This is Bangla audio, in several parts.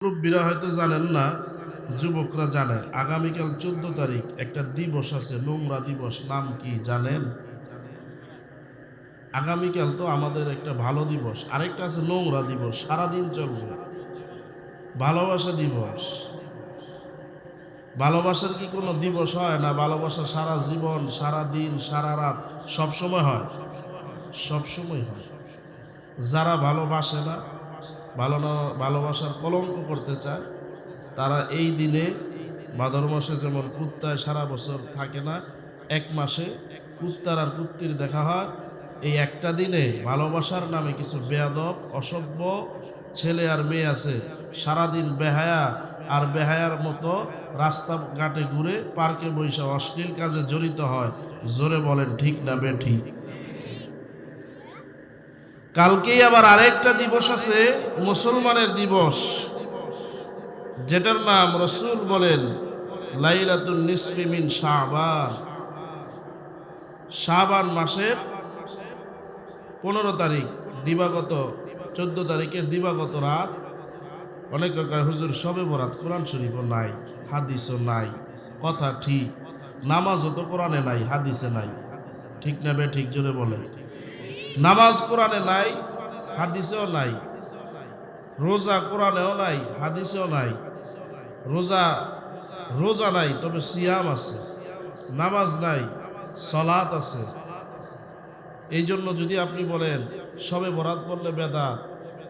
মুরব্বীরা হয়তো জানেন না, যুবকরা জানে। আগামীকাল 14 তারিখ একটা দিবস আছে, নোংরা দিবস। নাম কি জানেন? আগামীকাল তো আমাদের একটা ভালো দিবস, আরেকটা আছে নোংরা দিবস, সারাদিন চলবে। ভালোবাসা দিবস। ভালোবাসার কি কোনো দিবস হয় না? ভালোবাসা সারা জীবন, সারা দিন, সারা রাত, সব সময় হয়। সব সময় হয়। যারা ভালোবাসে না, ভালো না, ভালোবাসার কলঙ্ক করতে চায়, তারা এই দিনে, ভাদর মাসে যেমন কুত্তায় সারা বছর থাকে না, এক মাসে কুত্তার আর কুত্তির দেখা হয়। এই একটা দিনে ভালোবাসার নামে কিছু বেয়াদব অসভ্য ছেলে আর মেয়ে আছে, সারাদিন বেহায়া আর বেহায়ার মতো রাস্তাঘাটে ঘুরে পার্কে বৈশা অশ্লীল কাজে জড়িত হয়। জোরে বলেন ঠিক না বেঠিক? কালকেই আবার আরেকটা দিবস আছে, মুসলমানের দিবস, যেটার নাম রসুল বলেন লাইলাতুন নিসফি মিন শাবান। শাবান মাসের 15 তারিখ, দিবাগত 14 তারিখের দিবাগত রাত। অনেকে কয় হুজুর সবে বরাত, কোরআন শরীফও নাই, হাদিসও নাই। কথা ঠিক, নামাজও তো কোরআনে নাই, হাদিসে নাই। ঠিক না বে ঠিক? জোরে বলে। নামাজ কোরআনে নাই, হাদিসেও নাই। রোজা কোরআনেও নাই, হাদিসেও নাই। রোজা রোজা নাই, তবে সিয়াম আছে। নামাজ নাই, সলাত আছে। এই জন্য যদি আপনি বলেন সবে বরাত বললে বেদাত,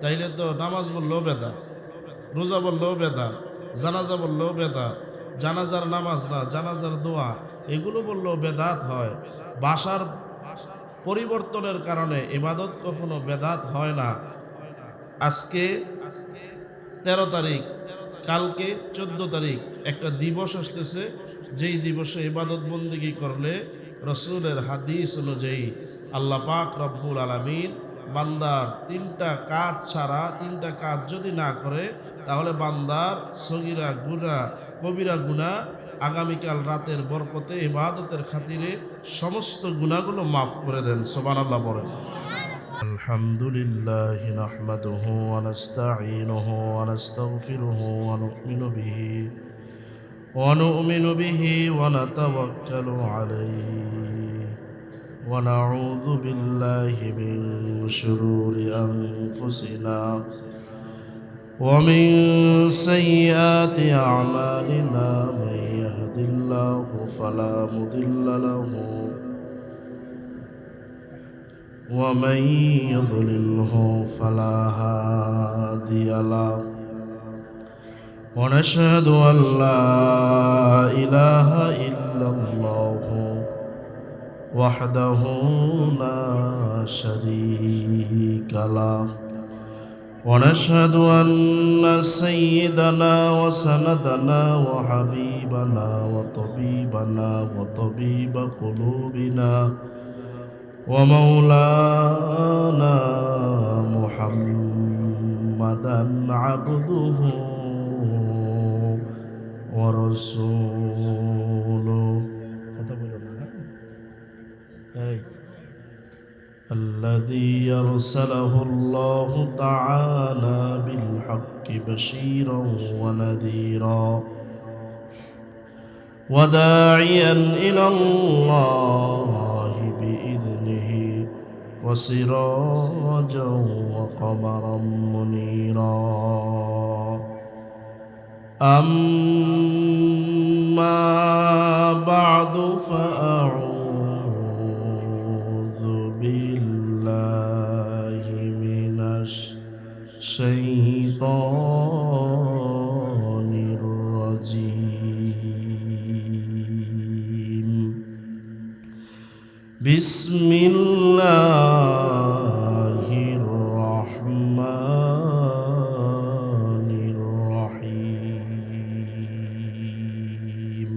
তাইলে তো নামাজ বললেও বেদাত, রোজা বললেও বেদাত, জানাজা বললেও বেদাত। জানাজার নামাজ না, জানাজার দোয়া, এগুলো বললেও বেদাত হয়। ভাষার পরিবর্তনের কারণে ইবাদত কখনো বেদাত হয় না। আজকে 13 তারিখ, কালকে 14 তারিখ একটা দিবস আসতেছে, যেই দিবসে ইবাদত বন্দেগী করলে রসুলের হাদিস অনুযায়ী আল্লাহ পাক রব্বুল আলামিন বান্দার 3টা কাজ ছাড়া, 3টা কাজ যদি না করে, তাহলে বান্দার সগীরা গুনাহ, কবিরা গুনাহ আগামীকাল রাতের বরকতে, ইবাদতের খাতিরে সমস্ত গুনাহগুলো মাফ করে দেন। সুবহানাল্লাহ বলেন। الحمد لله نحمده ونستعينه ونستغفره ونؤمن به ونتوكل عليه ونعوذ بالله من شرور أنفسنا ومن سيئات أعمالنا. من يهد الله فلا مضل له ومن يضلله فلا هادي له. ونشهد أن لا إله إلا الله وحده لا شريك له. ونشهد أن سيدنا وسندنا وحبيبنا وطبيبنا وطبيب قلوبنا ومولانا محمدا عبده ورسوله الذي أرسله الله تعالى بالحق بشيرا ونذيرا وداعيا إلى الله بإذنه وسراجا وقمرا منيرا. أما بعد فأعوذ بالله من الشيطان الرجيم. بسم الله الرحمن الرحيم.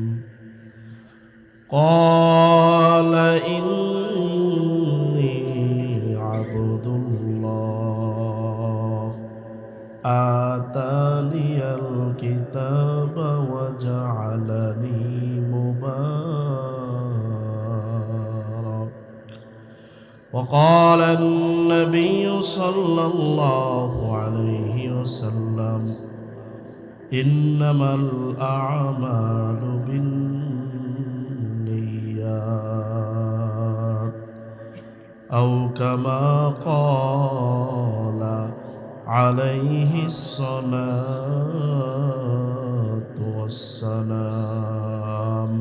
قال إني عبد الله آتاني الكتاب وجعلني مبارك. وقال النبي صلى الله عليه وسلم ইন্নামাল আ'মালু বিন্নিয়াত আও কামা ক্বালা আলাইহিস সালাতু ওয়াসসালাম।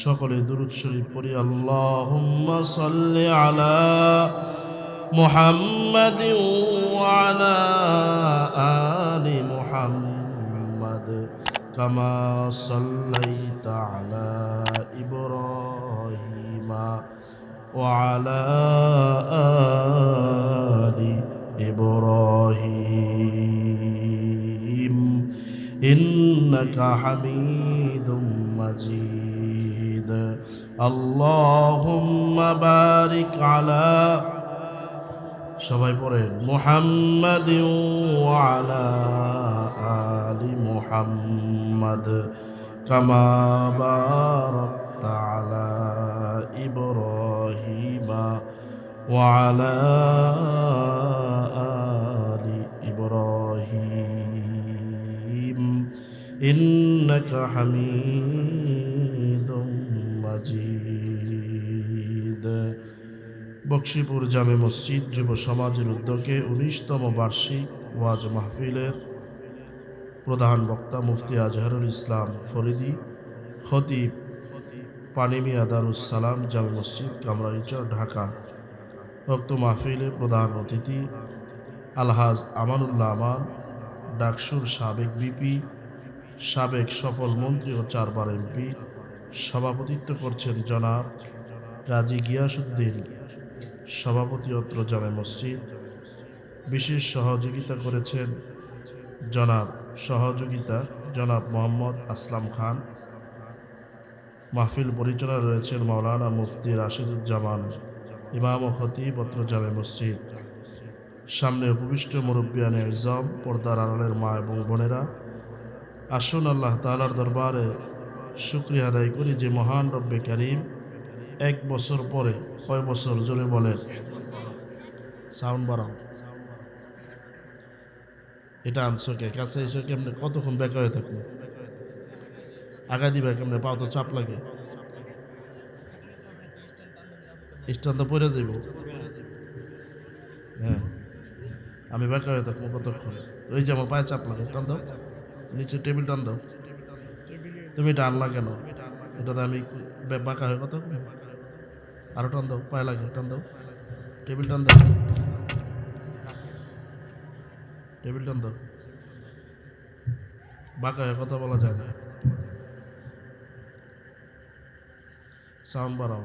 সকলে দুরূদ শরীফ পড়ি। আল্লাহুম্মা সাল্লি আলা মুহাম্মাদিন ওয়া আলা আলি মুহাম্মাদ কামা সাল্লাইতা আলা ইব্রাহিমা ওয়া আলা আলি ইব্রাহিম ইন্নাকা হামিদুম মাজিদ। আল্লাহুম্মা বারিক আলা, সবাই পড়েন, মুহাম্মাদিন ওয়া আলা আলি মুহাম্মাদ কামা বারাকতা আলা ইব্রাহিমা ওয়া আলা আলি ইব্রাহিম ইন্নাকা হামিদুম মাজিদ। বক্সিপুর জামে মসজিদ যুব সমাজের উদ্যোগে 19তম বার্ষিক ওয়াজ মাহফিলের প্রধান বক্তা মুফতি আজহারুল ইসলাম ফরিদি, খতিব পানিমিয়া দারুস সালাম জামে মসজিদ কামরানীচর ঢাকা। উক্ত মাহফিলে প্রধান অতিথি আলহাজ আমানুল্লাহ আমান, ডাকসুর সাবেক বিপি, সাবেক সফল মন্ত্রী ও 4 বার এমপি। সভাপতিত্ব করছেন জনাব গাজী গিয়াসউদ্দিন, সভাপতি অত্র জামে মসজিদ। বিশেষ সহযোগিতা করেছেন জনাব মোহাম্মদ আসলাম খান। মাহফিল পরিচালনা রয়েছেন মাওলানা মুফতি রাশিদুজ্জামান, ইমাম ও খতিব অত্র জামে মসজিদ। সামনে উপবিষ্ট মুরব্বিয়ানে ইজাম, পর্দার আড়ালের মা এবং বোনেরা, আসুন আল্লাহ তাআলার দরবারে শুকরিয়া আদায় করি যে মহান রব্বে কারীম 1 বছর পরে, কয় বছর জোরে বলেন, সাউন্ড বাড়াও, এটা আনছো কে কাছে এসে কেমনে, কতক্ষণ বেকা হয়ে থাকলো, আগা দিবে কেমনে, পাও তো চাপ লাগে, স্ট্যান্ড তো পড়ে যাইব। হ্যাঁ, আমি বেকা হয়ে থাকবো কতক্ষণ, ওই যে আমার পায়ে চাপ লাগে, টান দাও নিচে, টেবিল টান দাও, তুমি এটা আনলা কেন, এটাতে আমি বাঁকা হয়ে কথা, আরো টান দাও, পায়ে লাগে, টান দাও, টেবিল টান দাও, টেবিল টান দাও, বাঁকা হয়ে কথা বলা যায় না, সাউন্ড বাড়াও।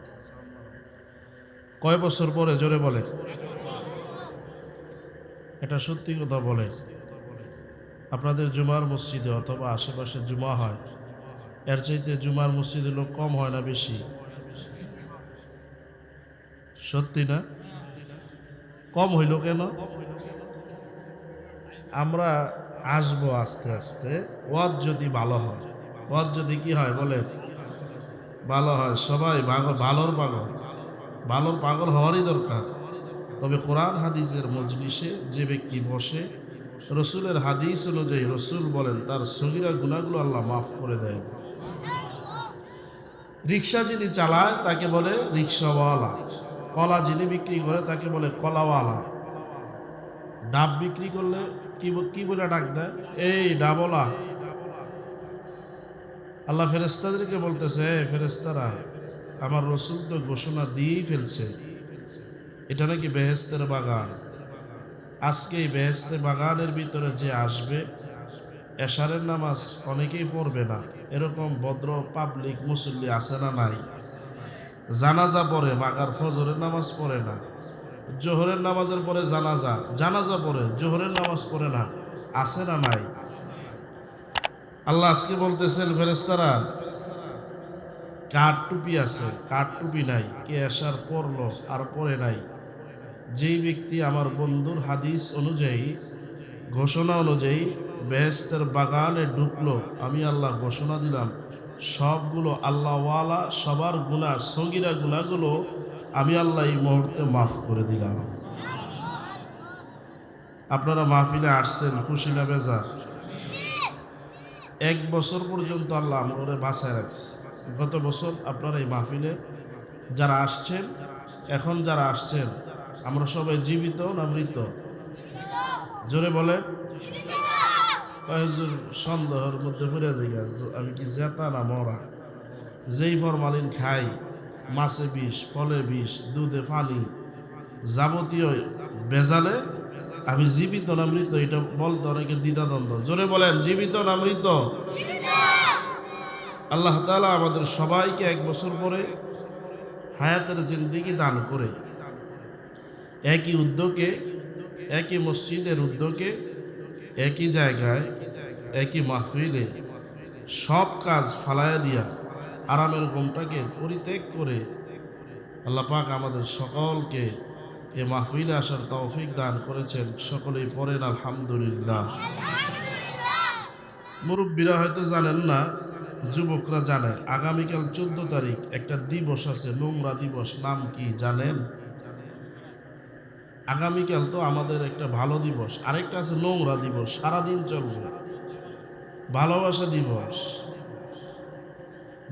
কয় বছর পরে জোরে বলে, এটা সত্যি কথা বলে। আপনাদের জুমার মসজিদে অথবা আশেপাশে জুমা হয়, এর চাইতে জুমার মসজিদে লোক কম হয় না বেশি? সত্যি না? কম হইল কেন? আমরা আসবো আস্তে আস্তে, ওয়াজ যদি ভালো হয়, ওয়াজ যদি কি হয় বলেন, ভালো হয়, সবাই ভালোর পাগল হওয়ারই দরকার। তবে কোরআন হাদিসের মজলিসে যে ব্যক্তি বসে, রসুলের হাদিস অনুযায়ী রসুল বলেন তার সগীরা গুনাহগুলো আল্লাহ মাফ করে দেয়। রিক্সা যিনি চালায় তাকে বলে রিক্সাওয়ালা, কলা যিনি বিক্রি করে তাকে বলে কলাওয়ালা, ডাব বিক্রি করলে কি বলে ডাক দেয়, এই ডাবলা। আল্লাহ ফেরেশতাদেরকে বলতেছে, ফেরেশতারা আমার রসুল তো ঘোষণা দিয়েই ফেলছে, এটা নাকি বেহেশতের বাগান। আজকে এই বেহেশতের বাগানের ভিতরে যে আসবে, এশারের নামাজ অনেকেই পড়বে না, এরকম ভদ্র পাবলিক মুসল্লি আছে না নাই? জানাজা পড়ে, মাগার ফজরের নামাজ পড়ে না, জোহরের নামাজের পরে জানাজা পড়ে, জোহরের নামাজ পড়ে না, আছে না নাই? আল্লাহ আজকে বলতেছেন ফেরেশতারা, কার টুপি আছে, কার টুপি নাই, কে এশার পড়লো আর পড়ে নাই। যেই ব্যক্তি আমার বন্ধুর হাদিস অনুযায়ী, ঘোষণা অনুযায়ী বেহেশতের বাগানে ঢুকলো, আমি আল্লাহ ঘোষণা দিলাম সবগুলো আল্লাহওয়ালা, সবার গুনাহ, সগীরা গুনাহগুলো আমি আল্লাহ এই মুহূর্তে মাফ করে দিলাম। আপনারা মাহফিলে আসছেন, খুশি না বেজার? এক বছর পর্যন্ত আল্লাহ আমাদের বাঁচায় রাখছে। গত বছর আপনার এই মাহফিলে যারা আসছেন, এখন যারা আসছেন, আমরা সবাই জীবিত না মৃত? জোরে বলেন। হুজুর সন্দেহের মধ্যে পড়ে যাই, আমি কি জেতা না মরা? যেই ফরমালিন খাই, মাছে বিষ, ফলে বিষ, দুধে পানি, যাবতীয় বেজালে আমি জীবিত না মৃত এটা বলতে অনেকের দ্বিধাদ্বন্দ্ব। জোরে বলেন, জীবিত না মৃত? আল্লাহ তাআলা আমাদের সবাইকে এক বছর পরে হায়াতের জিন্দেগি দান করে একই উদ্যোগে, একই মসজিদের উদ্যোগে, একই জায়গায়, একই মাহফিলে সব কাজ ফালায়া দিয়া আরামের ঘুমটাকে পরিত্যাগ করে আল্লাহ পাক আমাদের সকলকে এ মাহফিলে আসার তৌফিক দান করেছেন। সকলেই পড়েন আলহামদুলিল্লাহ। মুরব্বীরা হয়তো জানেন না, যুবকরা জানে, আগামীকাল 14 তারিখ একটা দিবস আছে, নোংরা দিবস। নাম কি জানেন? আগামীকাল তো আমাদের একটা ভালো দিবস, আরেকটা আছে নোংরা দিবস, সারাদিন চলবে। ভালোবাসা দিবস।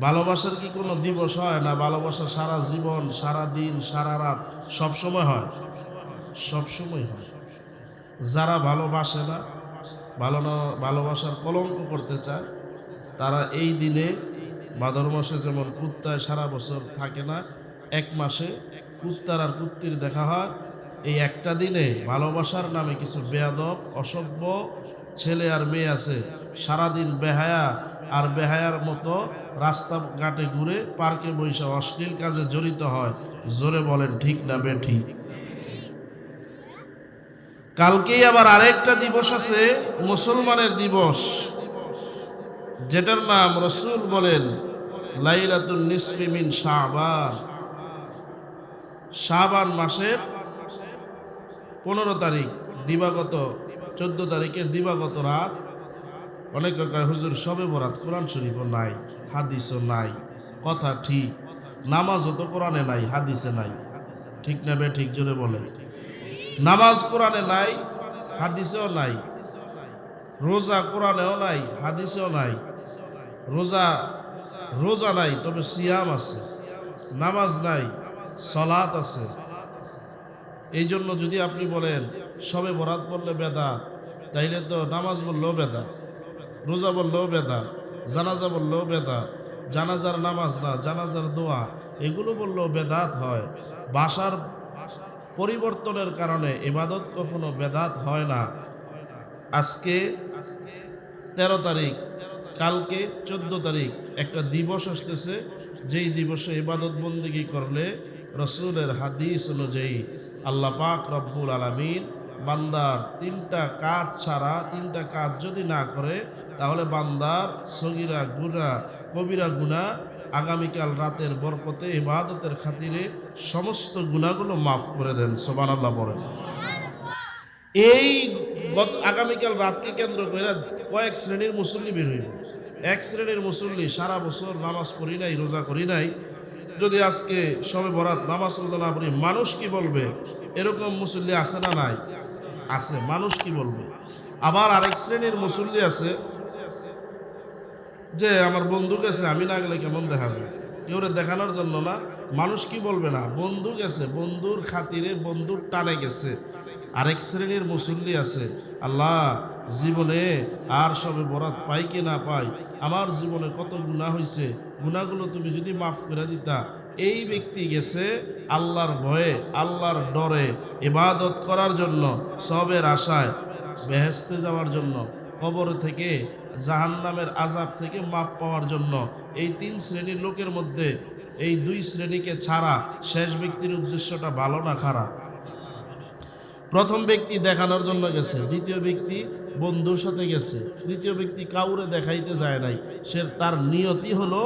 ভালোবাসার কি কোনো দিবস হয় না? ভালোবাসা সারা জীবন, সারা দিন, সারা রাত সব সময় হয়, সব সময় হয়। যারা ভালোবাসে না, ভালোবাসার কলঙ্ক করতে চায়, তারা এই দিনে, ভাদর মাসে যেমন কুত্তায় সারা বছর থাকে না, এক মাসে কুত্তার আর কুত্তির দেখা হয়। এই একটা দিনে ভালোবাসার নামে কিছু বেয়াদব, অসভ্য ছেলে আর মেয়ে আছে, সারাদিন বেহায়া আর বেহায়ার মতো রাস্তাঘাটে ঘুরে, পার্কে বসে অশ্লীল কাজে জড়িত হয়। জোরে বলেন ঠিক না বেঠিক? কালকেই আবার আরেকটা দিবস আছে, মুসলমানের দিবস, যেটার নাম রাসূল বলেন লাইলাতুন নিসফি মিন শাবান। শাবান মাসের 15 তারিখ, দিবাগত 14 তারিখের দিবাগত রাত। অনেকে কয় হুজুর সবে বরাত, কোরআন শরীফও নাই, হাদিসও নাই। কথা ঠিক, নামাজও তো কোরআনে নাই, হাদিসে নাই। ঠিক না বে ঠিক? জোরে বলে। নামাজ কোরআনে নাই, হাদিসেও নাই। রোজা কোরআনেও নাই, হাদিসেও নাই। রোজা নাই, তবে সিয়াম আছে। নামাজ নাই, সালাত আছে। এই জন্য যদি আপনি বলেন সবে বরাত বললে বেদাত, তাইলে তো নামাজ বললেও বেদাত, রোজা বললেও বেদাত, জানাজা বললেও বেদাত। জানাজার নামাজ না, জানাজার দোয়া, এগুলো বললেও বেদাত হয়। ভাষার পরিবর্তনের কারণে ইবাদত কখনো বেদাত হয় না। আজকে 13 তারিখ, কালকে 14 তারিখ একটা দিবস আসতেছে, যেই দিবসে ইবাদত বন্দেগী করলে রসুলের হাদিস অনুযায়ী আল্লাহ পাক রব্বুল আলামিন বান্দার 3টা কাজ ছাড়া, 3টা কাজ যদি না করে, তাহলে বান্দার সগীরা গুনাহ, কবিরা গুনাহ আগামীকাল রাতের বরকতে, ইবাদতের খাতিরে সমস্ত গুনাহগুলো মাফ করে দেন। সুবহানাল্লাহ বলেন। এই আগামীকাল রাতকে কেন্দ্র করে কয়েক শ্রেণীর মুসল্লি বের হইব। এক শ্রেণীর মুসল্লি সারা বছর নামাজ পড়ি নাই, রোজা করি নাই, যদি আজকে সবে বরাত নামাজ রোজা না পড়ি, মানুষ কি বলবে? এরকম মুসল্লি আছে না নাই? আছে। মানুষ কি বলবে? আবার আরেক শ্রেণীর মুসল্লি আছে যে আমার বন্ধু গেছে, আমি না গেলে কেমন দেখা যায়, কেউরে দেখানোর জন্য না, মানুষ কি বলবে না, বন্ধু গেছে, বন্ধুর খাতিরে, বন্ধুর টানে গেছে। আরেক শ্রেণীর মুসল্লি আছে, আল্লাহ জীবনে আর সবে বরাত পাই কি না পাই, আমার জীবনে কত গুনাহ হয়েছে, গুনাহগুলো তুমি যদি মাফ করে দিতা। এই ব্যক্তি গেছে আল্লাহর ভয়ে, আল্লাহর ডরে, ইবাদত করার জন্য, সবের আশায়, বেহেশতে যাওয়ার জন্য, কবর থেকে, জাহান্নামের আযাব থেকে মাফ পাওয়ার জন্য। এই 3 শ্রেণীর লোকের মধ্যে এই 2 শ্রেণীকে ছাড়া শেষ ব্যক্তির উদ্দেশ্যটা ভালো না খারাপ? প্রথম ব্যক্তি দেখানোর জন্য গেছে, দ্বিতীয় ব্যক্তি বন্ধুর সাথে গেছে, তৃতীয় ব্যক্তি কাউরে দেখাইতে যায় নাই। সে তার নিয়তি হলো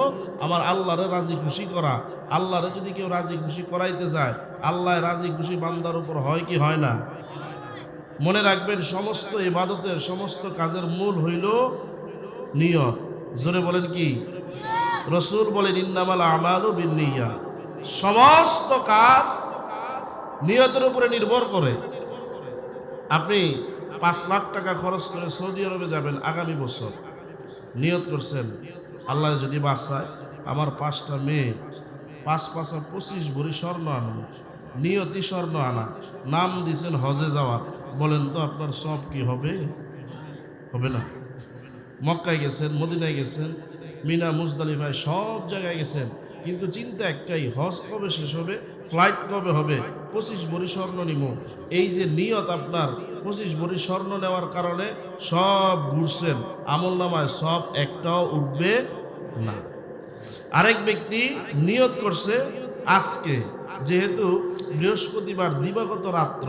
আমার আল্লাহরে রাজি খুশি করা। আল্লাহরে যদি কেউ রাজি খুশি করাইতে যায়, আল্লাহ রাজি খুশি বান্দার উপর হয় কি হয় না? মনে রাখবেন, সমস্ত ইবাদতের, সমস্ত কাজের মূল হইল নিয়ত। জোরে বলেন কি? রাসূল বলেন ইন্নামাল আমালু বিন্নিয়াত। সমস্ত কাজ নিয়তের উপরে নির্ভর করে। আপনি 5 লাখ টাকা খরচ করে সৌদি আরবে যাবেন আগামী বছর, নিয়ত করছেন আল্লাহ যদি বাঁচায় আমার 5টা মেয়ে 5 ভরি স্বর্ণ আনবো, নিয়তি স্বর্ণ আনা, নাম দিছেন হজে যাওয়ার, বলেন তো আপনার সব কি হবে? হবে না। মক্কায় গেছেন, মদিনায় গেছেন, মিনা মুজদালিফায় সব জায়গায় গেছেন, কিন্তু চিন্তা একটাই, হজ কবে শেষ হবে, ফ্লাইট কবে হবে, 25 ভরি স্বর্ণ নিব। এই যে নিয়ত আপনার 25 ভরি স্বর্ণ নেওয়ার কারণে সব ঘুরছেন, আমল নামায় সব একটাও উঠবে না। আরেক ব্যক্তি নিয়ত করছে আজকে যেহেতু বৃহস্পতিবার দিবাগত রাত্র,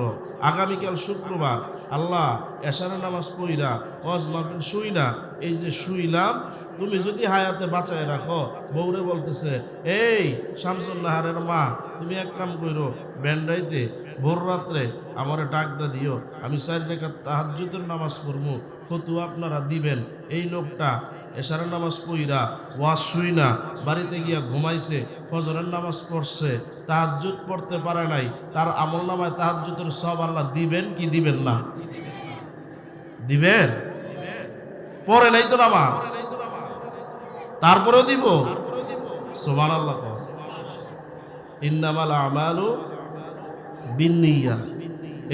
আগামীকাল শুক্রবার, আল্লাহ এশারের নামাজ পইরা ওয়াজ মাহফিল শুই না, এই যে শুইলাম, তুমি যদি হায়াতে বাঁচায় রাখো, বউরে বলতেছে, এই শামসুন নাহারের মা, তুমি এক কাম করো, ব্যান্ডাইতে ভোর রাত্রে আমারে ডাকদা দিও, আমি 4 রাকাত তাহাজ্জুদের নামাজ পড়বো, ফতুয়া আপনারা দিবেন। এই লোকটা এশারের নামাজ পইরা ওয়াজ শুই না, বাড়িতে গিয়া ঘুমাইছে, ফজরের নামাজ পড়ছে, তাহাজ্জুদ পড়তে পারে নাই, তার আমল নামায় তাহাজ্জুদের সব আল্লাহ দিবেন কি দিবেন না? দিবেন। পড়ে নাই তো নামাজ, তারপরেও দিব। সুবহানাল্লাহ। ইন্নামাল আমালু বিন্নিয়াত।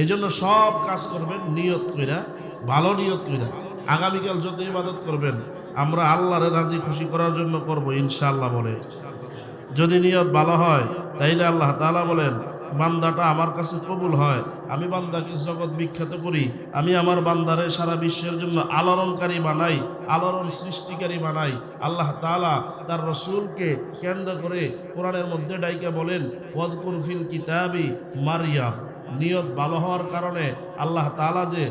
এজন্য সব কাজ করবেন নিয়ত কইরা, ভালো নিয়ত কইরা। আগামীকাল যত ইবাদত করবেন আমরা আল্লাহরে রাজি খুশি করার জন্য করব ইনশাআল্লাহ। বলে যদি নিয়ত ভালো হয় তাইলে আল্লাহ তাআলা বলেন, বান্দাটা আমার কাছে কবুল হয়, আমি বান্দাকে জগৎ বিখ্যাত করি, আমি আমার বান্দারে সারা বিশ্বের জন্য আলোড়নকারী বানাই, আলোড়ন সৃষ্টিকারী বানাই। আল্লাহ তাআলা তার রসুলকে কেন্দ্র করে কোরআনের মধ্যে ডাইকা বলেন, ওয়াদকুর ফিল কিতাবি মারিয়াম। নিয়ত ভালো হওয়ার কারণে আল্লাহ তাআলা যে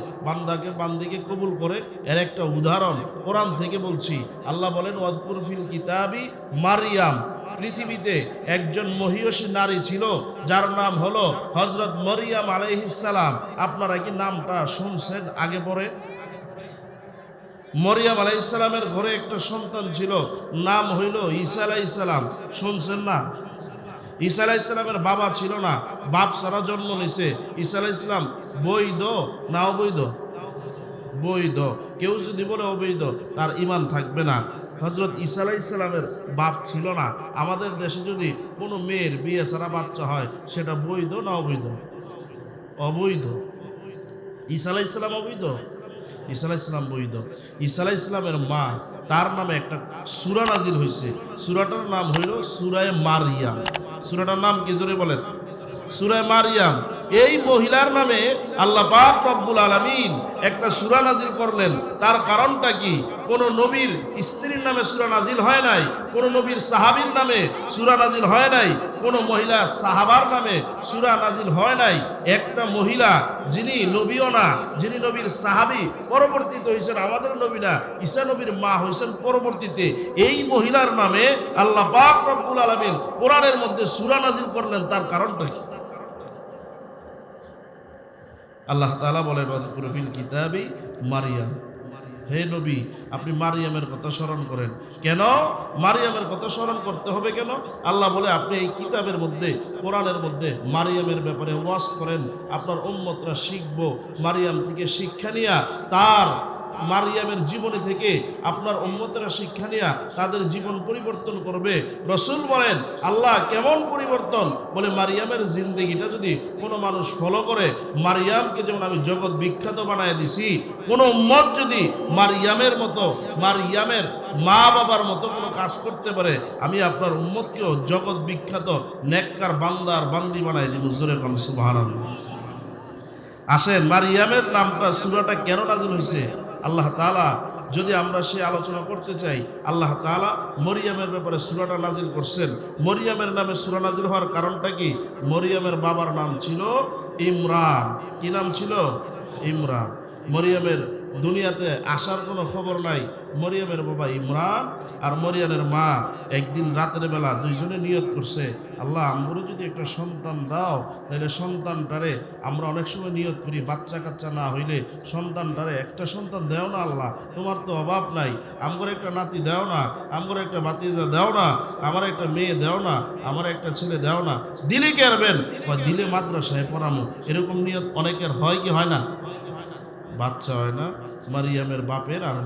বান্দিকে কবুল করে, এর একটা উদাহরণ কোরআন থেকে বলছি। আল্লাহ বলেন, ওয়াদকুর ফিল কিতাবি মারিয়াম। পৃথিবীতে একজন মহিয়সী নারী ছিল যার নাম হলো হযরত মরিয়ম আলাইহিস সালাম। আপনারা কি নামটা শুনছেন আগে পরে? মরিয়ম আলাইহিস সালামের ঘরে একটা সন্তান ছিল, নাম হইল ঈসা আলাইহিস সালাম। শুনছেন না? ঈসা আলাইহিস সালামের বাবা ছিল না, বাপ ছাড়া জন্ম নিছে। ঈসা আলাইহিস সালাম বৈধ না অবৈধ? বৈধ। কেউ যদি বলে অবৈধ, তার ঈমান থাকবে না। হযরত ঈসা আলাইহিস সালামের বাপ ছিল না। আমাদের দেশে যদি কোনো মেয়ের বিয়ে ছাড়া বাচ্চা হয়, সেটা বৈধ না অবৈধ? অবৈধ। ঈসা আলাইহিস সালাম অবৈধ? ঈসা আলাইহিস সালাম বৈধ। ঈসা আলাইহিস সালামের মা, তার নামে একটা সূরা নাজিল হয়েছে। সূরাটার নাম হইল সূরায়ে মারিয়াম। সূরাটার নাম কি জোরে বলেন? সূরা মারিয়াম। এই মহিলার নামে আল্লাহ পাক রব্বুল আলামিন একটা সূরা নাজিল করলেন। তার কারণটা কি? কোন নবীর স্ত্রীর নামে সূরা নাজিল হয় নাই, কোন নবীর সাহাবীর নামে সূরা নাজিল হয় নাই, কোন মহিলা সাহাবার নামে সূরা নাজিল হয় নাই। একটা মহিলা যিনি নবীও না, যিনি নবীর সাহাবী, পরবর্তীতে হয়েছেন আমাদের নবী না, ঈসা নবীর মা হয়েছেন পরবর্তীতে। এই মহিলার নামে আল্লাহ পাক রব্বুল আলামিন কোরআনের মধ্যে সূরা নাজিল করলেন। তার কারণটা কি? আল্লাহ তাআলা বলেন, ওয়াদকুর ফিল কিতাবি মারিয়াম। হে নবী, আপনি মারিয়ামের কথা স্মরণ করেন। কেন মারিয়ামের কথা স্মরণ করতে হবে কেন? আল্লাহ বলে, আপনি এই কিতাবের মধ্যে, কোরআনের মধ্যে মারিয়ামের ব্যাপারে ওয়াজ করেন, আপনার উম্মতরা শিখবো, মারিয়াম থেকে শিক্ষা নিয়া, তার মারিয়ামের জীবনী থেকে আপনার উম্মতেরা শিক্ষা নিয়া তাদের জীবন পরিবর্তন করবে। রসুল বলেন, আল্লাহ কেমন পরিবর্তন? বলে, মারিয়ামের জিন্দেগিটা যদি কোনো মানুষ ফলো করে, মারিয়ামকে যেমন আমি জগৎ বিখ্যাত বানায় দিছি, কোনো উম্মত যদি মারিয়ামের মতো, মারিয়ামের মা বাবার মতো কোনো কাজ করতে পারে, আমি আপনার উম্মতকেও জগৎ বিখ্যাত নেককার বান্দার বান্দি বানায় দিব। জোরে কোন সুবহানাল্লাহ। আসেন, মারিয়ামের নামটা, সূরাটা কেন নাযিল হয়েছে আল্লাহ তাআলা যদি আমরা সে আলোচনা করতে চাই, আল্লাহ তাআলা মরিয়মের ব্যাপারে সূরাটা নাজিল করছেন। মরিয়মের নামে সূরা নাজিল হওয়ার কারণটা কি? মরিয়মের বাবার নাম ছিল ইমরান। কি নাম ছিল? ইমরান। মরিয়মের দুনিয়াতে আসার কোনো খবর নাই। মরিয়মের বাবা ইমরান আর মরিয়মের মা একদিন রাতের বেলা দুইজনে নিয়ত করছে, আল্লাহ আমরা যদি একটা সন্তান দাও, তাহলে সন্তানটারে, আমরা অনেক সময় নিয়ত করি বাচ্চা কাচ্চা না হইলে সন্তানটারে, একটা সন্তান দেও না আল্লাহ, তোমার তো অভাব নাই, আমার একটা নাতি দেও না, আমার একটা ভাতিজা দেও না, আমার একটা মেয়ে দেও না, আমার একটা ছেলে দেও না। দিলে কে আরবেন? দিলে মাদ্রাসায় পড়ামো। এরকম নিয়ত অনেকের হয় কি হয় না? বাচ্চা হয় না, মারিয়ামের বাপের আর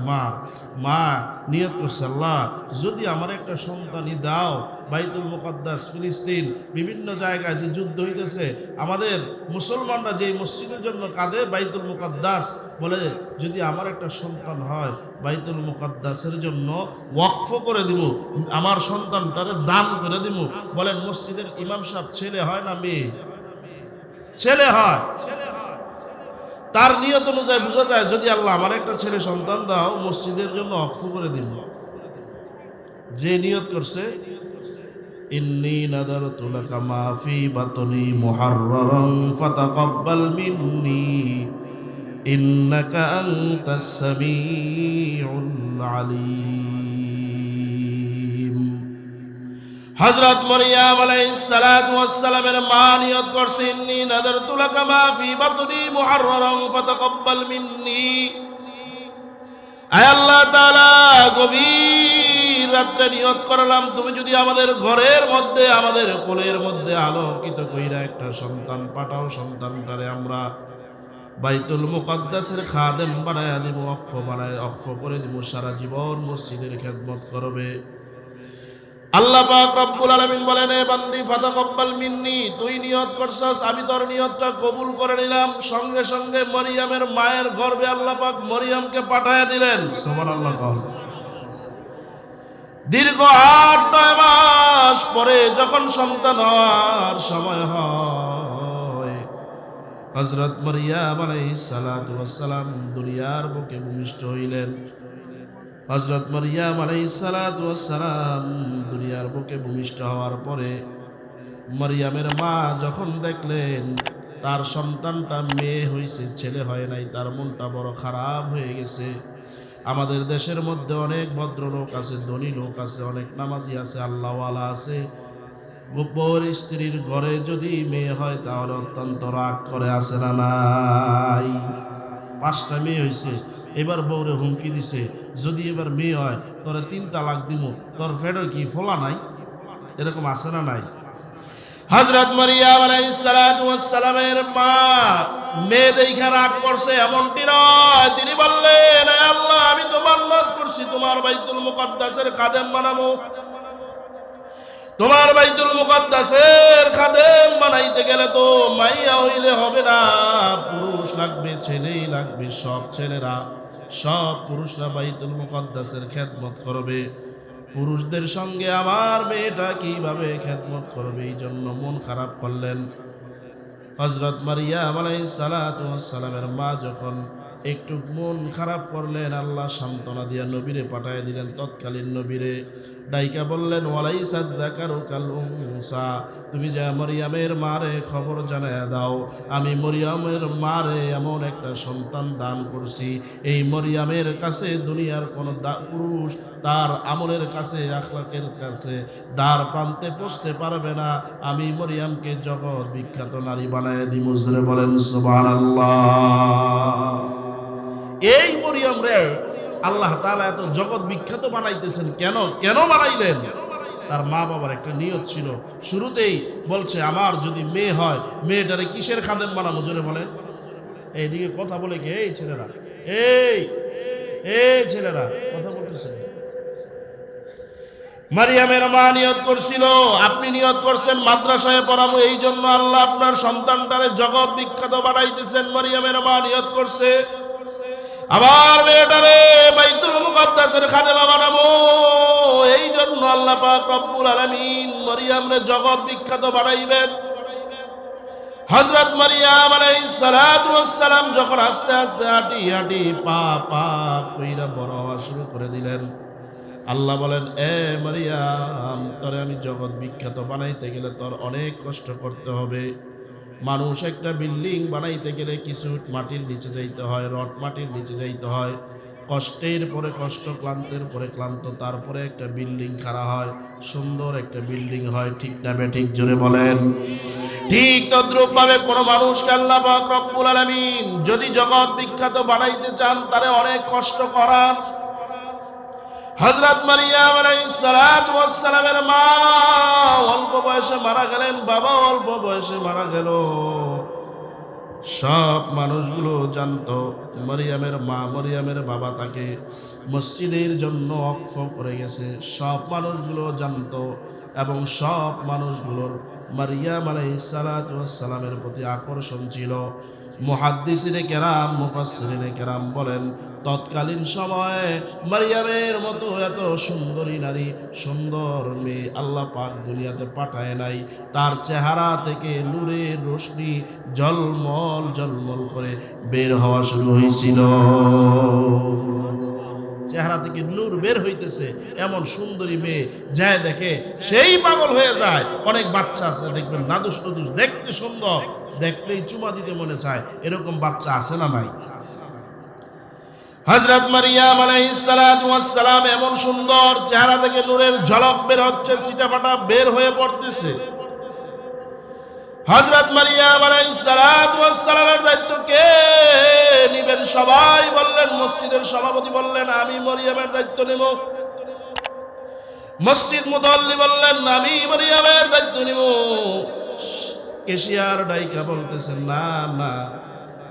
মা নিয়ত করছে, আল্লাহ যদি আমার একটা সন্তানই দাও, বাইতুল মুকাদ্দাস ফিলিস্তিন বিভিন্ন জায়গায় যে যুদ্ধ হইতেছে, আমাদের মুসলমানরা যে মসজিদের জন্য কাঁদে বাইতুল মুকাদ্দাস, বলে যদি আমার একটা সন্তান হয় বাইতুল মুকাদ্দাসের জন্য ওয়াকফ করে দিব, আমার সন্তানটারে দান করে দিব। বলেন মসজিদের ইমাম সাহেব ছেলে হয় না মেয়ে? ছেলে হয়। তার নিয়ত অনুযায়ী বোঝা যায়, যদি আল্লাহ আমার একটা ছেলে সন্তান দাও, মসজিদের জন্য ওয়াকফ করে দিব। যে নিয়ত করছে, ইন্নী নাদারতু লাকা মা ফি বাতনি মুহাররারান ফাতাকাব্বাল মিন্নী ইন্নাকা আনতাস সামিউল আলিম। হযরত মারইয়াম আলাইহিস সালাতু ওয়াস সালামের মা নিয়ত করছে, ইন্নী নাদারতু লাকা মা ফি বাতনি মুহাররারান ফাতাকাব্বাল মিন্নী। আয় আল্লাহ তাআলা, গভীর রাত্রে নিয়ত করলাম, তুমি যদি আমাদের ঘরের মধ্যে, আমাদের কোলের মধ্যে আলোকিত কইরা একটা সন্তান পাঠাও, সন্তানটারে আমরা বাইতুল মুকাদ্দাসের খাদেম বানায়া দিব, ওয়াকফ করে দিব, সারা জীবন মসজিদের খেদমত করবে। আল্লাহ পাক রব্বুল আলামিন বলেন, এ বান্দি ফাতাকাব্বাল মিন্নি, তুই নিয়ত করছস, আমি তোর নিয়তটা কবুল করে নিলাম। সঙ্গে সঙ্গে মরিয়মের মায়ের গর্ভে আল্লাহ পাক মরিয়মকে পাঠায়া দিলেন। সুবহানাল্লাহ। দীর্ঘ ৮-৯ মাস পরে যখন সন্তান হওয়ার সময় হয়, হযরত মারইয়াম আলাইহিস সালাতু ওয়াস সালাম দুনিয়ার বুকে ভূমিষ্ঠ হইলেন। হযরত মারইয়াম আলাইহিস সালাতু ওয়াস সালাম দুনিয়ার বুকে ভূমিষ্ঠ হওয়ার পরে মারইয়ামের মা যখন দেখলেন তার সন্তানটা মেয়ে হইছে, ছেলে হয় নাই, তার মনটা বড় খারাপ হয়ে গেছে। আমাদের দেশের মধ্যে অনেক ভদ্রলোক আছে, ধনী লোক আছে, অনেক নামাজি আছে, আল্লাহওয়ালা আছে। গোপর স্ত্রীর ঘরে যদি মেয়ে হয় তাহলে অত্যন্ত রাগ করে, আছে না নাই? 5টা মেয়ে হয়েছে, এবার বউরে হুমকি দিছে, যদি এবার মেয়ে হয় তোরে 3 তালাক দিব, তোর ফেডো কি ফোলা নাই? এরকম আছে না নাই? হযরত মারইয়াম আলাইহিস সালাতু ওয়াস সালামের মা মেয়ে দেখা রাগ করছে এমনটি নয়, তিনি বললেন, হে আল্লাহ, আমি তো মান্নাত করছি তোমার বাইতুল মুকাদ্দাসের খাদেম বানাবো। তোমার বাইতুল মুকাদ্দাসের খাদেম বানাইতে গেলে তো মাইয়া হইলে হবে না, পুরুষ লাগবে, ছেলেই লাগবে। সব ছেলেরা, সব পুরুষরা বাইতুল মুকাদ্দাসের খেদমত করবে। পুরুষদের সঙ্গে আমার মেয়েটা কিভাবে খেদমত করবে, এই জন্য মন খারাপ করলেন। হযরত মারইয়াম আলাইহিস সালাতু ওয়াস সালামের মা যখন একটু মন খারাপ করলেন, আল্লাহ সান্ত্বনা দিয়া নবীরে পাঠায় দিলেন। তৎকালীন নবীরে ডাইকা বললেন, ওয়ালাইসা যাকারু কাল উনসা, তুমি যা মরিয়মের মারে খবর জানায়া দাও, আমি মরিয়মের মারে এমন একটা সন্তান দান করছি, এই মরিয়মের কাছে দুনিয়ার কোন পুরুষ তার আমলের কাছে, আখলাকের কাছে দ্বার প্রান্তে পৌঁছতে পারবে না। আমি মরিয়মকে জগৎ বিখ্যাত নারী বানায় দিই। মুজরে বলেন সুবহানাল্লাহ। এই মরিয়ম রে আল্লাহ তাআলা এত জগৎ বিখ্যাত বানাইতেছেন কেন? কেন বানাইলেন? তার মা বাবার একটা নিয়ত ছিল। শুরুতেই বলছে, আমার যদি মেয়ে হয়, মেয়েটারে কিসের খাদেম বানাবো? জোরে বলেন। এইদিকে কথা বলে কি? এই ছেলেরা, এই ছেলেরা কথা বলতেছে। মারিয়ামের মা নিয়ত করছিল, আপনি নিয়ত করছেন মাদ্রাসায় পড়াবো, এই জন্য আল্লাহ আপনার সন্তানটারে জগৎ বিখ্যাত বানাইতেছেন। মারিয়ামের মা নিয়ত করছে, আমার মেয়েটারে বাইতুল মুকাদ্দাসের খাদেমা বানাবো, এই জন্য আল্লাহ পাক রব্বুল আলামিন মারিয়ামরে জগৎ বিখ্যাত বানাইবেন। হযরত মারইয়াম আলাইহিস সালাতু ওয়াস সালাম যখন আস্তে আস্তে হাঁটি হাঁটি পা পা কইরা বড় হওয়া শুরু করে দিলেন, আল্লাহ বলেন, এ মারইয়াম, তোরে আমি জগৎ বিখ্যাত বানাইতে গেলে তোর অনেক কষ্ট করতে হবে। মানুষ একটা বিল্ডিং বানাইতে গেলে কিছু মাটির নিচে যাইতে হয়, রড মাটির নিচে যাইতে হয়, কষ্টের পরে কষ্ট, ক্লান্তের পরে ক্লান্ত, তারপরে একটা বিল্ডিং খাড়া হয়, সুন্দর একটা বিল্ডিং হয়। ঠিক না বেঠিক? জোরে বলেন। ঠিক তদ্রূপ ভাবে কোন মানুষকে আল্লাহ পাক রব্বুল আলামিন যদি জগৎ বিখ্যাত বানাইতে চান, তারে অনেক কষ্ট করান। হযরত মারইয়াম আলাইহিস সালাতু ওয়াস সালামের মা অল্প বয়সে মারা গেলেন, বাবা অল্প বয়সে মারা গেল। সব মানুষগুলো জানতো মরিয়মের মা, মরিয়মের বাবা তাকে মসজিদের জন্য ওয়াকফ করে গেছে। সব মানুষগুলো জানতো এবং সব মানুষগুলোর মারিয়াম আলাইহিস সালাতু ওয়াস সালামের প্রতি আকর্ষণ ছিল। মুহাদ্দিসিনে কেরাম, মুফাসসিরিনে কেরাম বলেন, তৎকালীন সময়ে মারিয়ামের মতো এত সুন্দরী নারী, সুন্দর মেয়ে আল্লাহ পাক দুনিয়াতে পাঠায় নাই। তার চেহারা থেকে নূরের রোশনি ঝলমল ঝলমল করে বের হওয়া শুরু হয়েছিল। চেহারা থেকে নূর বের হইতেছে, এমন সুন্দরী মেয়ে যায় দেখে সেই পাগল হয়ে যায়। অনেক বাচ্চা আছে দেখবেন নাদুস নুদুস, দেখতে সুন্দর, দেখলেই চুমা দিতে মনে চায়, এরকম বাচ্চা আছে না নাই? হযরত মারিয়াম আলাইহিস সালাতু ওয়াস সালাম এমন সুন্দর, চেহারা থেকে নূরের ঝলক বের হচ্ছে, সিটাফাটা বের হয়ে পড়তেছে। হযরত মারিয়াম আলাইহিস সালাতু ওয়াস সালামের দায়িত্ব কে নিবেন? সবাই বললেন, মসজিদের সভাপতি বললেন আমি মরিয়মের দায়িত্ব নেব। মসজিদ মুতাল্লি বললেন আমি মরিয়মের দায়িত্ব নেব। কেশিয়ার ডাইকা বলতেছেন না না,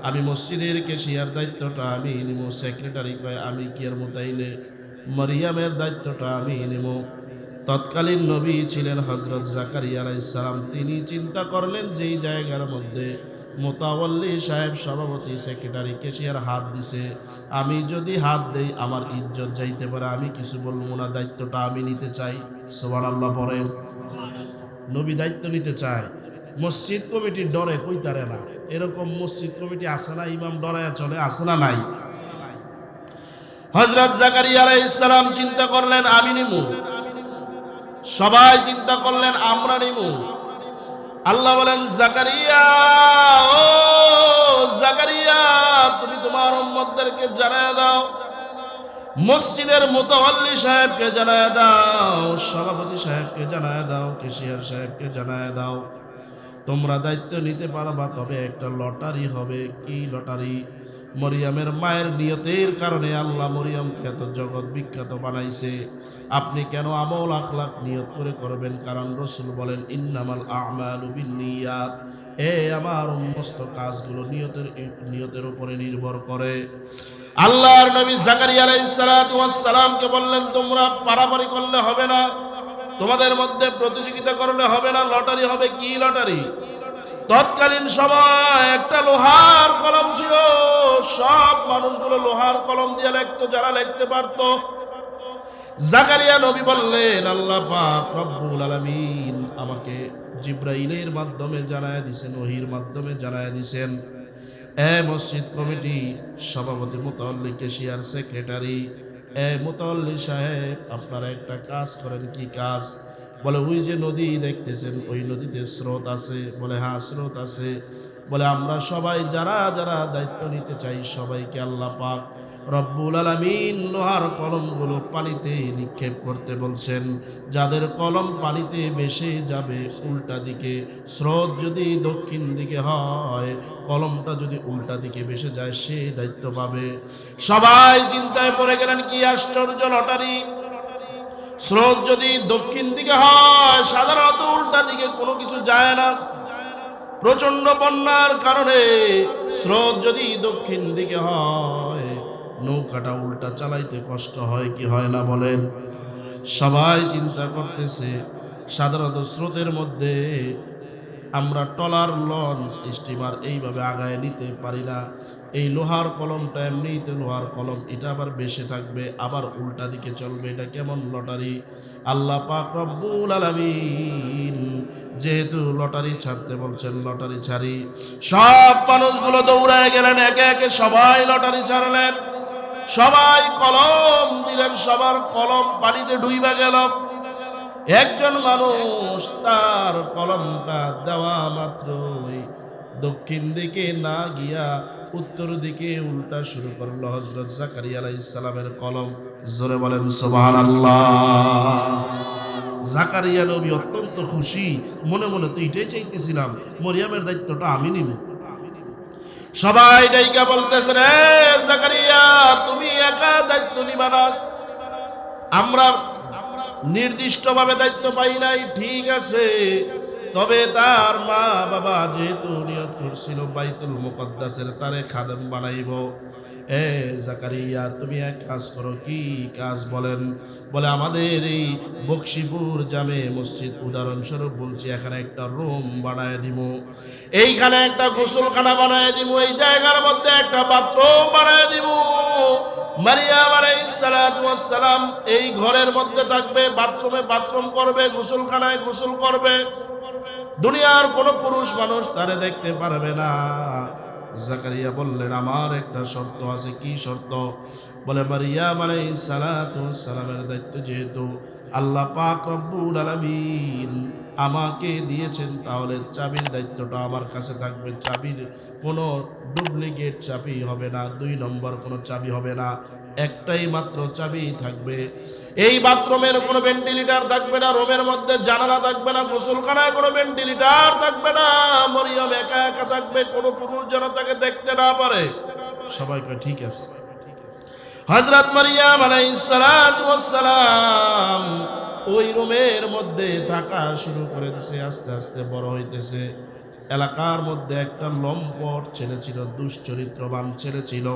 আমি মসজিদের কেশিয়ার দায়িত্বটা আমি নিব। সেক্রেটারি কয় আমি কি এর মোতাইলে মরিয়মের দায়িত্বটা আমি নেব। তৎকালীন নবী ছিলেন হযরত জাকারিয়া আলাইহিস সালাম। তিনি চিন্তা করলেন যেই জায়গার মধ্যে মোতাওয়াল্লি সাহেব সভাপতি, সেক্রেটারি, কেশিয়ার হাত দিছে, আমি যদি হাত দেই আমার ইজ্জত যাইতে পারে, আমি কিছু বলবো না, দায়িত্বটা আমি নিতে চাই। সুবহানাল্লাহ পড়েন। নবী দায়িত্ব নিতে চায়, মসজিদ কমিটির ডরে কইতারে না। এরকম মসজিদ কমিটি আছে না, ইমাম ডরায়া চলে, আছে না নাই? হযরত জাকারিয়া আলাইহিস সালাম চিন্তা করলেন আমি নিমু। সবাই চিন্তা করলেন আমরা নিমু। আল্লাহ বলেন জাকারিয়া, ও জাকারিয়া, তুমি তোমার উম্মতদেরকে জানায়া দাও, মসজিদের মুতাওয়াল্লি সাহেবকে জানায়া দাও, সভাপতি সাহেবকে জানায়া দাও, কেশিয়ার সাহেবকে জানায়া দাও, তোমরা দায়িত্ব নিতে পারবা, তবে একটা লটারি হবে। কি লটারি? মরিয়মের মায়ের নিয়তের কারণে আল্লাহ মরিয়মকে এত জগৎ বিখ্যাত বানাইছে। আপনি কেন আমল আখলাক নিয়ত করে করবেন? কারণ রাসূল বলেন ইন্নামাল আমালু বিন্নিয়াত, আমার সমস্ত কাজগুলো নিয়তের উপরে নির্ভর করে। আল্লাহর নবী জাকারিয়া আলাইহিস সালাতু ওয়াস সালামকে বললেন তোমরা পারাপারি করলে হবে না, তোমাদের মধ্যে প্রতিযোগিতা করলে হবে না, লটারি হবে। কি লটারি? তৎকালীন সময় একটা লোহার কলম ছিল, সব মানুষগুলো লোহার কলম দিয়ে লিখতো যারা লিখতে পারত। জাকারিয়া নবী বললেন আল্লাহ পাক রব্বুল আলামিন আমাকে জিবরাইলের মাধ্যমে জানায়া দিয়েছেন, ওহীর মাধ্যমে জানায়া দিয়েছেন, মসজিদ কমিটি সভাপতি, মুতাওয়াল্লি, কেশিয়ার, সেক্রেটারি, মুতাওয়াল্লি সাহেব, আপনারা একটা কাজ করেন। কি কাজ? বলে ওই যে নদী দেখতেছেন, ওই নদীতে স্রোত আছে। বলে হ্যাঁ স্রোত আছে। বলে আমরা সবাই যারা যারা দায়িত্ব নিতে চাই সবাইকে আল্লাহ পাক রব্বুল আলামিন লোহার কলমগুলো পানিতে নিক্ষেপ করতে বলছেন। যাদের কলম পানিতে ভেসে যাবে উল্টা দিকে, স্রোত যদি দক্ষিণ দিকে হয়, কলমটা যদি উল্টা দিকে ভেসে যায়, সে দায়িত্ব পাবে। সবাই চিন্তায় পড়ে গেলেন, কি আশ্চর্য লটারি! স্রোত যদি দক্ষিণ দিকে হয়, সাধারণত উল্টা দিকে কোনো কিছু যায় না। প্রচন্ড বন্যার কারণে স্রোত যদি দক্ষিণ দিকে হয়, নৌকাটা উল্টা চালাইতে কষ্ট হয় কি হয় না বলেন? সবাই চিন্তা করতেছে, সাধারণত স্রোতের মধ্যে আমরা ট্রলার, লঞ্চ, স্টিমার এইভাবে আগায় নিতে পারি না। এই লোহার কলমটা এমনিতে লোহার কলম, এটা আবার বেশি থাকবে, আবার উল্টা দিকে চলবে, এটা কেমন লটারি! আল্লাহ পাক রব্বুল আলামিন যেহেতু লটারি ছাড়তে বলছেন, লটারি ছাড়ি। সব মানুষগুলো দৌড়ায় গেলেন, একে একে সবাই লটারি ছাড়লেন, সবাই কলম দিলেন, সবার কলম পানিতে ডুইবা গেল। একজন মানুষ তার কলমটা দেওয়া মাত্রই দক্ষিণ দিকে না গিয়া উত্তর দিকে উল্টা শুরু করলো হযরত জাকারিয়া আলাইহিস সালামের কলম। জোরে বলেন সুবহানাল্লাহ। জাকারিয়া নবী অত্যন্ত খুশি, মনে মনে তো এটাই চাইতেছিলাম, মরিয়মের দায়িত্বটা আমি নিব। সবাই ডাইকা বলতেছেন, জাকারিয়া তুমি একা দায়িত্ব নিবা না, আমরা নির্দিষ্টভাবে দায়িত্ব পাই নাই। ঠিক আছে, তবে তার মা বাবা যেহেতু নিয়ত করছিল বাইতুল মুকদ্দাসের তারে খাদেম বানাইব, এ জাকারিয়া তুমি এক কাজ করো। কি কাজ বলেন? বলে আমাদের এই বকশিপুর জামে মসজিদ উদাহরণস্বরূপ বলছি, এখানে একটা রুম বানায় দিব, এইখানে একটা গোসলখানা বানায় দিব, এই জায়গার মধ্যে একটা বাথরুম বানায় দিব। মারিয়াম আলাইহিস সালাতু ওয়াস সালাম এই ঘরের মধ্যে থাকবে, বাথরুমে বাথরুম করবে, গোসলখানায় গোসল করবে, দুনিয়ার কোন পুরুষ মানুষ তারে দেখতে পারবে না। জাকারিয়া বললেন আমার একটা শর্ত আছে। কি শর্ত? বলে মারিয়াম আলাইহিস সালাতু ওয়াস সালামের দায়িত্ব যেহেতু আল্লাহ পাক রব্বুল আলামিন আমাকে দিয়েছেন, তাহলে চাবির দায়িত্বটা আমার কাছে থাকবে। চাবির কোনো ডুপ্লিকেট চাবি হবে না, 2 নম্বর কোনো চাবি হবে না, একটাই মাত্র চাবি থাকবে। এই বাথরুমের কোনো ভেন্টিলেটর থাকবে না, রুমের মধ্যে জানালা থাকবে না, গোসলখানায় কোনো ভেন্টিলেটর থাকবে না, মরিয়ম একা একা থাকবে, কোনো পুরুষ যেন তাকে দেখতে না পারে। সবাই কয় ঠিক আছে। হযরত মারিয়াম আলাইহিস সালাতু ওয়াস সালাম ওই রুমের মধ্যে থাকা শুরু করে দিয়েছে, আস্তে আস্তে বড় হইতেছে। এলাকার মধ্যে একটা লম্পট ছেলে ছিল, দুশ্চরিত্রবান ছেলে ছিল,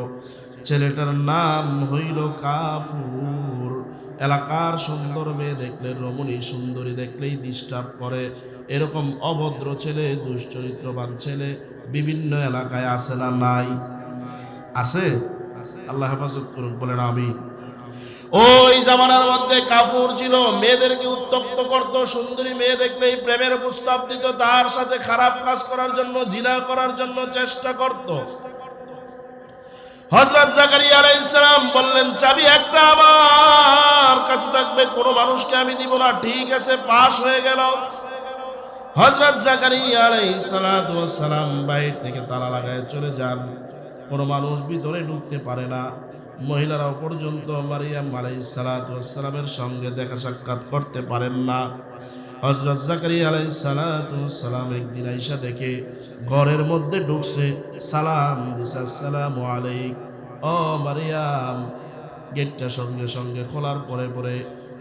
ছেলেটার নাম হইল কাফুর। এলাকার সুন্দর মেয়ে দেখলে, রমণী সুন্দরী দেখলেই ডিস্টার্ব করে, এরকম অভদ্র ছেলে, দুশ্চরিত্রবান ছেলে বিভিন্ন এলাকায় আছে না নাই? আছে। আল্লাহ হেফাজত করুক, বলেন আমিন। ওই জামানার মধ্যে কাফুর ছিল, মেয়েদেরকে উত্তক্ত করত, সুন্দরী মেয়ে দেখলেই প্রেমের প্রস্তাব দিত, তার সাথে খারাপ কাজ করার জন্য, জিনা করার জন্য চেষ্টা করত। হযরত জাকারিয়া আলাইহিস সালাম বললেন চাবি একটা আমার কাছে থাকবে, কোনো মানুষকে আমি দিব না। ঠিক আছে, পাস হয়ে গেল। হযরত জাকারিয়া আলাইহিস সালাতু ওয়াস সালাম বাইরে থেকে তালা লাগায় চলে যান, কোনো মানুষ ভিতরে ঢুকতে পারে না। মহিলারাও পর্যন্ত মারিয়াম আলাইহিস সালাতু ওয়াস সালামের সঙ্গে দেখা সাক্ষাৎ করতে পারেন না। হযরত জাকারিয়া আলাইহিস সালাতু ওয়াস সালাম একদিন আয়েশা দেখে ঘরের মধ্যে ঢুকছে, সালাম দিছে, আসসালামু আলাইক। ও মারিয়াম। গেটটা সঙ্গে সঙ্গে খোলার পরে পরে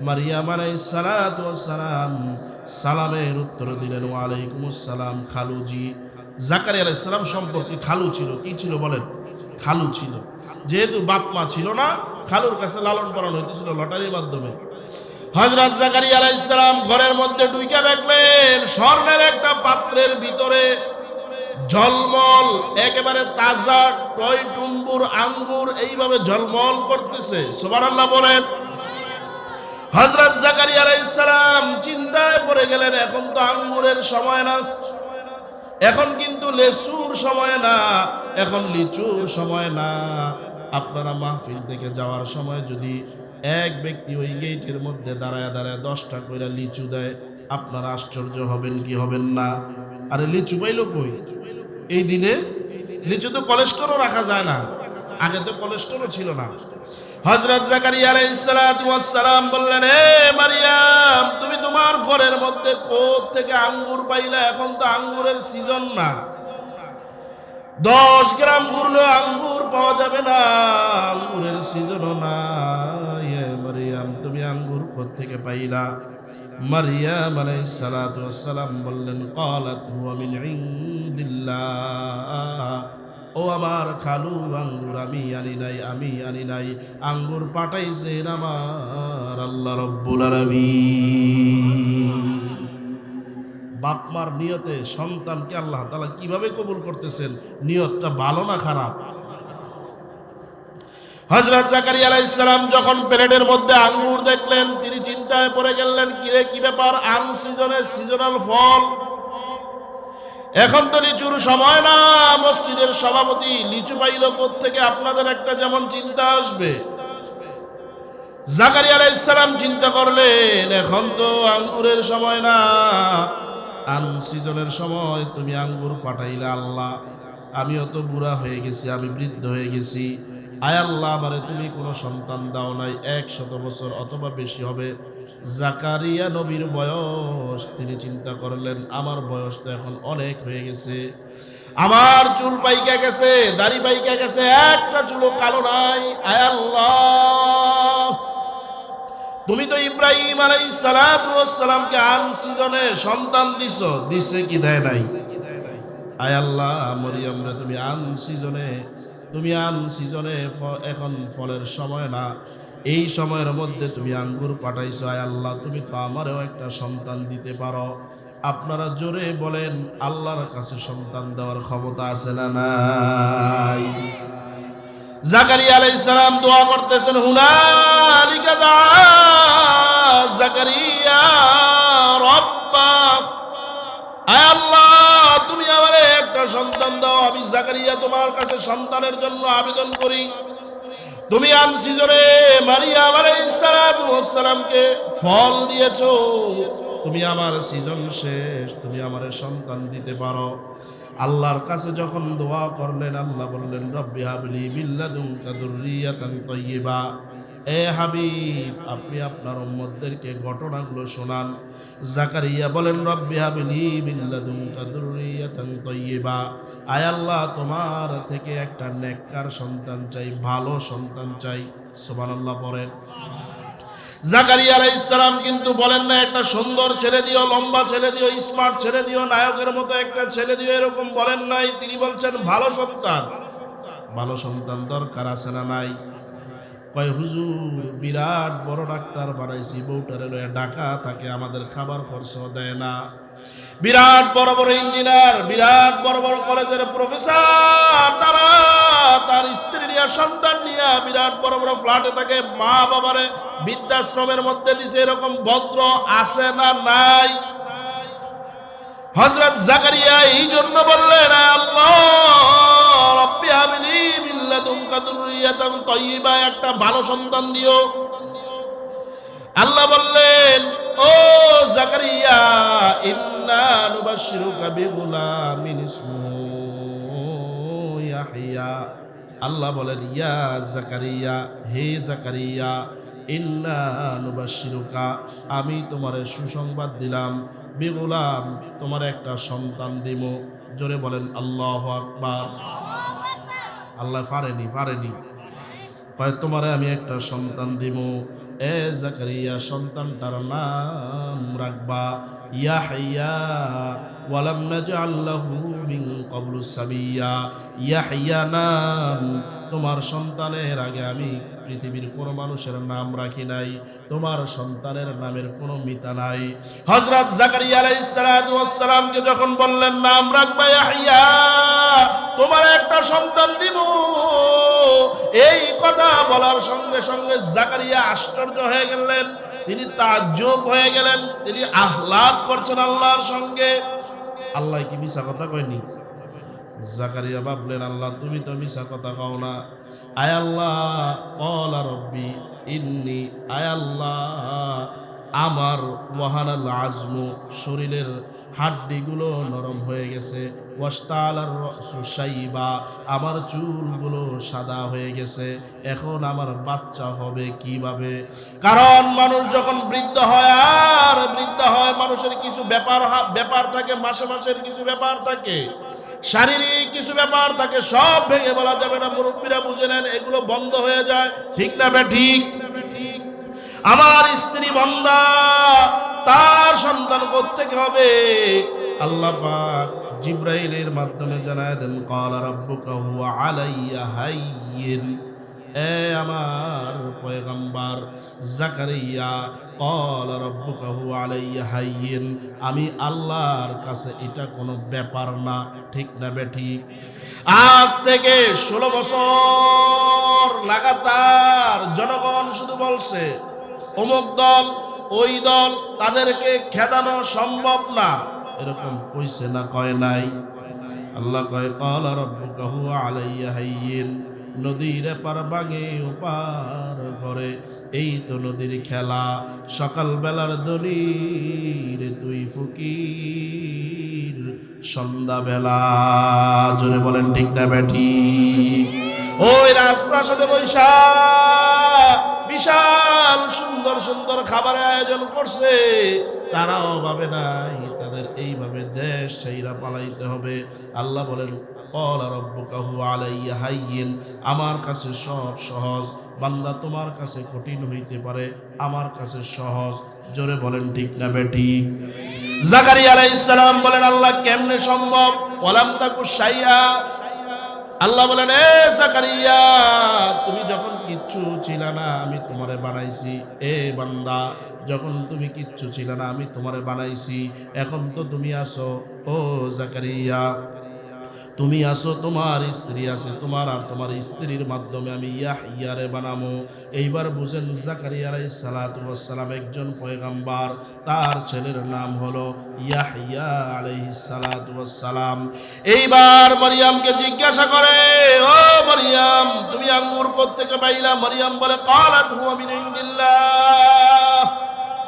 মারিয়াম আলাইহিস সালাতু ওয়াস সালাম সালামের উত্তর দিলেন, ওয়া আলাইকুমুস সালাম খালুজি। জাকারিয়া আলাইহিস সালাম সম্পর্কে খালু ছিল। কি ছিল বলেন? খালু ছিল। যেহেতু বাপ মা ছিল না, খালুর কাছে লালন পালন হইতেছিল লটারির মাধ্যমে। হযরত জাকারিয়া আলাইহিস সালাম ঘরের মধ্যে ঢুকে দেখলেন স্বর্ণের একটা পাত্রের ভিতরে ঝলমল একেবারে তাজা টইটুম্বুর আঙ্গুর এইভাবে ঝলমল করতেছে। সুবহানাল্লাহ বলেন। হযরত জাকারিয়া আলাইহিস সালাম চিন্তায় পড়ে গেলেন, এখন তো আঙ্গুরের সময় না, এখন কিন্তু লেচুর সময় না, এখন লিচুর সময় না। আপনারা মাহফিল থেকে যাওয়ার সময় যদি এক ব্যক্তি ওই গেটের মধ্যে দাঁড়ায় দাঁড়ায় 10টা কইরা লিচু দেয়, আপনারা আশ্চর্য হবেন কি হবেন না? আরে লিচু পাইলো কই এই দিনে? লিচু তো কোলেস্টেরলও রাখা যায় না, আগে তো কোলেস্টেরলও ছিল না। হযরত জাকারিয়া আলাইহিস সালাতু ওয়াস সালাম বললেন, হে মারিয়াম, তুমি তোমার ঘরের মধ্যে কোথা থেকে আঙ্গুর পাইলা? এখন তো আঙ্গুরের সিজন না, 10 গ্রাম ঘুরলে আঙ্গুর পাওয়া যাবে না, আঙ্গুরের সিজনও না। হে মারিয়াম, তুমি আঙ্গুর কোথা থেকে পাইলা? মারিয়াম আলাইহিস সালাতু ওয়াস সালাম বললেন, ক্বালাত হুয়া মিন ইনদিল্লাহ। ও আমার খালু, আঙ্গুর আমি আনি নাই, আমি আনি নাই, আঙ্গুর পাঠাইছেন আমার আল্লাহ রব্বুল আলামিন। বাপ মার নিয়তে সন্তানকে আল্লাহ তাআলা কিভাবে কবুল করতেছেন? নিয়তটা ভালো না খারাপ? হযরত জাকারিয়া আলাইহিস সালাম যখন প্লেটের মধ্যে আঙ্গুর দেখলেন, তিনি চিন্তায় পড়ে গেলেন, কিরে কি ব্যাপার? আনসিজনে সিজনাল ফল, এখন তো লিচুর সময় না। মসজিদের সভাপতি লিচু পাইল কোত্থেকে? আপনাদের একটা যেমন চিন্তা আসবে। জাকারিয়া আলাইহিস সালাম চিন্তা করলেন, এখন তো আঙ্গুরের সময় না, আনসিজনের সময়, তুমি আঙ্গুর পাঠাইলে আল্লাহ, আমিও তো বুড়া হয়ে গেছি, আমি বৃদ্ধ হয়ে গেছি, আয় আল্লাহ আমারে তুমি কোনো সন্তান দাও নাই, 100 বছর অথবা বেশি হবে। জাকারিয়া নবীর বয়স, তিনি চিন্তা করলেন আমার বয়স তো এখন অনেক হয়ে গেছে, আমার চুল পাইকা গেছে, দাড়ি পাইকা গেছে, একটা চুলও কালো নাই। আয় আল্লাহ, তুমি তো ইব্রাহিম আলাইহিস সালাতু ওয়াস সালামকে আনসিজনে সন্তান দিছে কি দেয় নাই? আয় আল্লাহ, মরিয়ম রে তুমি আনসিজনে এখন ফলের সময় না, এই সময়ের মধ্যে তুমি আঙ্গুর পাঠাইছো। আয় আল্লাহ, তুমি তো আমারও একটা সন্তান দিতে পারো। আপনারা জোরে বলেন, আল্লাহর কাছে সন্তান দেওয়ার ক্ষমতা আছে না নাই? জাকারিয়া আলাইহিস সালাম দোয়া করতেছেন, হুনালিকা দা জাকারিয়া রব্বা, আয় আল্লাহ তুমি আমারে একটা সন্তান দাও, আমি জাকারিয়া তোমার কাছে সন্তানের জন্য আবেদন করি। তুমি আনসিজরে মারিয়াম আলাইহিস সালাতু ওয়াস সালামকে ফল দিয়েছো, তুমি আমার সিজন শেষ, তুমি আমারে সন্তান দিতে পারো। আল্লাহর কাছে যখন দোয়া করলেন, আল্লাহ বললেন, রব্বি হাবলি মিন লাদুনকা যুররিয়াতান তাইয়্যিবা। এ হাবিব, আপনি আপনার উম্মতদেরকে ঘটনাগুলো শোনান। জাকারিয়া বলেন, রব্বি হাবলি মিন লাদুনকা যুররিয়াতান তাইয়্যিবা, আয় আল্লাহ তোমার থেকে একটা নেককার সন্তান চাই, ভালো সন্তান চাই। সুবহানাল্লাহ পড়েন। জাকারিয়া আলাইহিস সালাম কিন্তু বলেন না একটা সুন্দর ছেলে দিও, লম্বা ছেলে দিও, স্মার্ট ছেলে দিও, নায়কের মতো একটা ছেলে দিও, এরকম বলেন নাই। তিনি বলছেন ভালো সন্তান। ভালো সন্তান দরকার আছে না নাই? কয় হুজুর, বিরাট বড় ডাক্তার বানাইছি, বউটারে লয়ে ঢাকা থাকে, আমাদের খাবার খরচ দেয় না। বিরাট বড় বড় ইঞ্জিনিয়ার, বিরাট বড় বড় কলেজের প্রফেসর, তারা তার স্ত্রী নিয়ে সন্তান নিয়ে বিরাট বড় বড় ফ্ল্যাটে থাকে, মা বাবারে বৃদ্ধাশ্রমের মধ্যে দিছে। এরকম ভদ্র আছে না নাই? হযরত জাকারিয়া এই জন্য বললেন, আল্লাহ রব্বি হাবলি মিন লাদুনকা যুররিয়াতান তাইয়্যিবা, একটা ভালো সন্তান দিও। আল্লাহ বললেন, ও জাকারিয়া, ইন্না নুবাশশিরুকা বিগুলামিন ইসমুহু ইয়াহইয়া। আল্লাহ বলেন, ইয়া জাকারিয়া, হে জাকারিয়া, ইন্না নুবাশশিরুকা, আমি তোমারে সুসংবাদ দিলাম, বিগুলাম, তোমার একটা সন্তান দিব। জোরে বলেন আল্লাহু আকবার। আল্লাহ পারেনি কয় তোমারে আমি একটা সন্তান দিব। এ জাকারিয়া, সন্তানটার নাম রাখবা ইয়াহইয়া, ওয়ালাম নাজআল লাহু মিন ক্বাবলু সামিয়্যা। ইয়াহইয়া নাম তোমার সন্তানের আগে আমি পৃথিবীর কোনো মানুষের নাম রাখি নাই, তোমার সন্তানের নামের কোনো মিতা নাই। হযরত জাকারিয়া আলাইহিস সালাতু ওয়াস সালামকে যখন বললেন নাম রাখবা ইয়াহইয়া, তোমার একটা সন্তান দিব, এই কথা বলার সঙ্গে সঙ্গে জাকারিয়া আশ্চর্য হয়ে গেলেন, তিনি তাজ্জব হয়ে গেলেন, তিনি আহ্লাদ করছেন আল্লাহর সঙ্গে। আল্লাহ কি মিছা কথা কয়নি? জাকারিয়া ভাবলেন, আল্লাহ তুমি তো মিছা কথা কও না। আয় আল্লাহ, ক্বালা রব্বি ইন্নী, আয় আল্লাহ আমার ওয়াহানাল আজমু, শরীরের হাড্ডিগুলো নরম হয়ে গেছে, ওয়াশতালার রাসু শাইবা, আমার চুলগুলো সাদা হয়ে গেছে, এখন আমার বাচ্চা হবে কিভাবে? কারণ মানুষ যখন বৃদ্ধ হয় আর বৃদ্ধ হয়, মানুষের কিছু ব্যাপার থাকে, মাসের কিছু ব্যাপার থাকে, শারীরিক কিছু ব্যাপার থাকে, সব ভেঙে বলা যাবে না, মুরব্বীরা বুঝে নেন, এগুলো বন্ধ হয়ে যায়। ঠিক না বেঠিক? আমার স্ত্রী বান্দা, তার সন্তান কোত্থেকে হবে? আল্লাহ পাক জিবরাইলের মাধ্যমে জানায় দেন, ক্বালা রাব্বুকা হুয়া আলাইয়া হাইয়্যিন। এ আমার পয়গম্বর জাকারিয়া, ক্বালা রাব্বুকা হুয়া আলাইয়া হাইয়্যিন, আমি আল্লাহর কাছে এটা কোনো ব্যাপার না। ঠিক না বেঠিক? আজ থেকে 16 বছর লাগাতার জনগণ শুধু বলছে অমুক দল, ওই দল, তাদেরকে খেদানো সম্ভব না, এরকম কইছে না কয় নাই? আল্লাহ কয়, ক্বালা রাব্বুকা হুয়া আলাইয়া হাইয়্যিন, নদীর এপার ভাঙে ওপার করে, এই তো নদীর খেলা, সকাল বেলার দলির তুই ফকির সন্ধ্যা বেলা। জোরে বলেন ঠিক না বেঠিক? ওই রাজপ্রাসাদে বৈশা বিশাল সুন্দর সুন্দর খাবারের আয়োজন করছে, তারাও ভাবে নাই তাদের এইভাবে দেশ ছাইরা পালাইতে হবে। আল্লাহ বলেন, ক্বালা রাব্বুকা হুয়া আলাইয়া হায়্যিন, আমার কাছে সব সহজ। বান্দা তোমার কাছে কঠিন হইতে পারে, আমার কাছে সহজ। জোরে বলেন ঠিক না বেঠিক? জাকারিয়া আলাইহিস সালাম বলেন, আল্লাহ কেমনে সম্ভব? ওয়ালাম তাকু শাইআ, আল্লাহ বলেন, এ জাকারিয়া, তুমি যখন কিচ্ছু ছিল না আমি তোমারে বানাইছি। এ বান্দা, যখন তুমি কিচ্ছু ছিল না আমি তোমারে বানাইছি। এখন তো তুমি আসো। ও জাকারিয়া, তুমি আসো, তোমার স্ত্রী আছে, তোমার আর তোমার স্ত্রীর মাধ্যমে আমি ইয়াহইয়ারে বানাবো। এইবার বুঝেন, জাকারিয়া আলাইহিস সালাতু ওয়াস সালাম একজন পয়গম্বর, তার ছেলের নাম হলো ইয়াহইয়া আলাইহিস সালাতু ওয়াস সালাম। এইবার মারিয়ামকে জিজ্ঞাসা করে, ও মারিয়াম, তুমি আঙ্গুর কোত্থেকে পাইলা? মারিয়াম বলে, ক্বালাত হুয়া মিন ইনদিল্লাহ,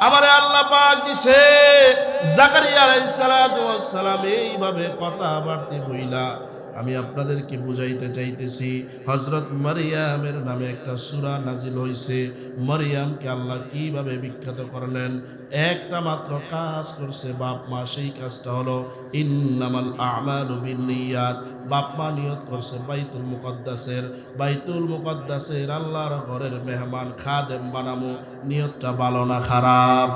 আমারে আল্লাহ পাক দিছে। জাকারিয়া আলাইহিস সালাতু ওয়াস সালাম এইভাবে কথা বাড়তি বইলা আমি আপনাদেরকে বুঝাইতে চাইতেছি, হযরত মারিয়ামের নামে একটা সূরা নাজিল হইছে। মারিয়ামকে আল্লাহ কিভাবে বিখ্যাত করলেন? একটা মাত্র কাজ করছে বাপ মা, সেই কাজটা হলো ইন্নামাল আমালু বিন্নিয়াত। বাপ মা নিয়ত করছে বাইতুল মুকদ্দাসের আল্লাহর ঘরের মেহমান খাদেম বানামু। নিয়তটা ভালো না খারাপ?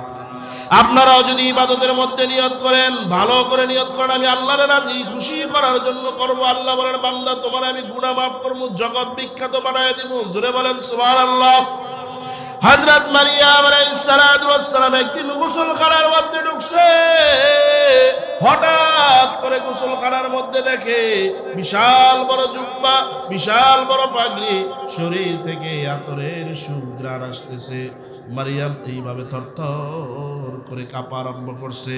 আপনারাও যদি ইবাদতের মধ্যে নিয়ত করেন, ভালো করে নিয়ত করেন, আমি আল্লাহর রাজি খুশি করার জন্য করব। আল্লাহ বলেন, বান্দা তোমার আমি গুনাহ মাফ করব, জগৎ বিখ্যাত বানায় দিব। জোরে বলেন সুবহানাল্লাহ। হযরত মারিয়াম আলাইহিস সালাতু ওয়াস সালাম একদিন গোসলখানার মধ্যে ঢুকছে। হঠাৎ করে গোসলখানার মধ্যে দেখে বিশাল বড় জুব্বা, বিশাল বড় পাগড়ি, শরীর থেকে আতরের সুঘ্রাণ আসতেছে। মারিয়াম এইভাবে থরথর করে কাঁপা আরম্ভ করছে।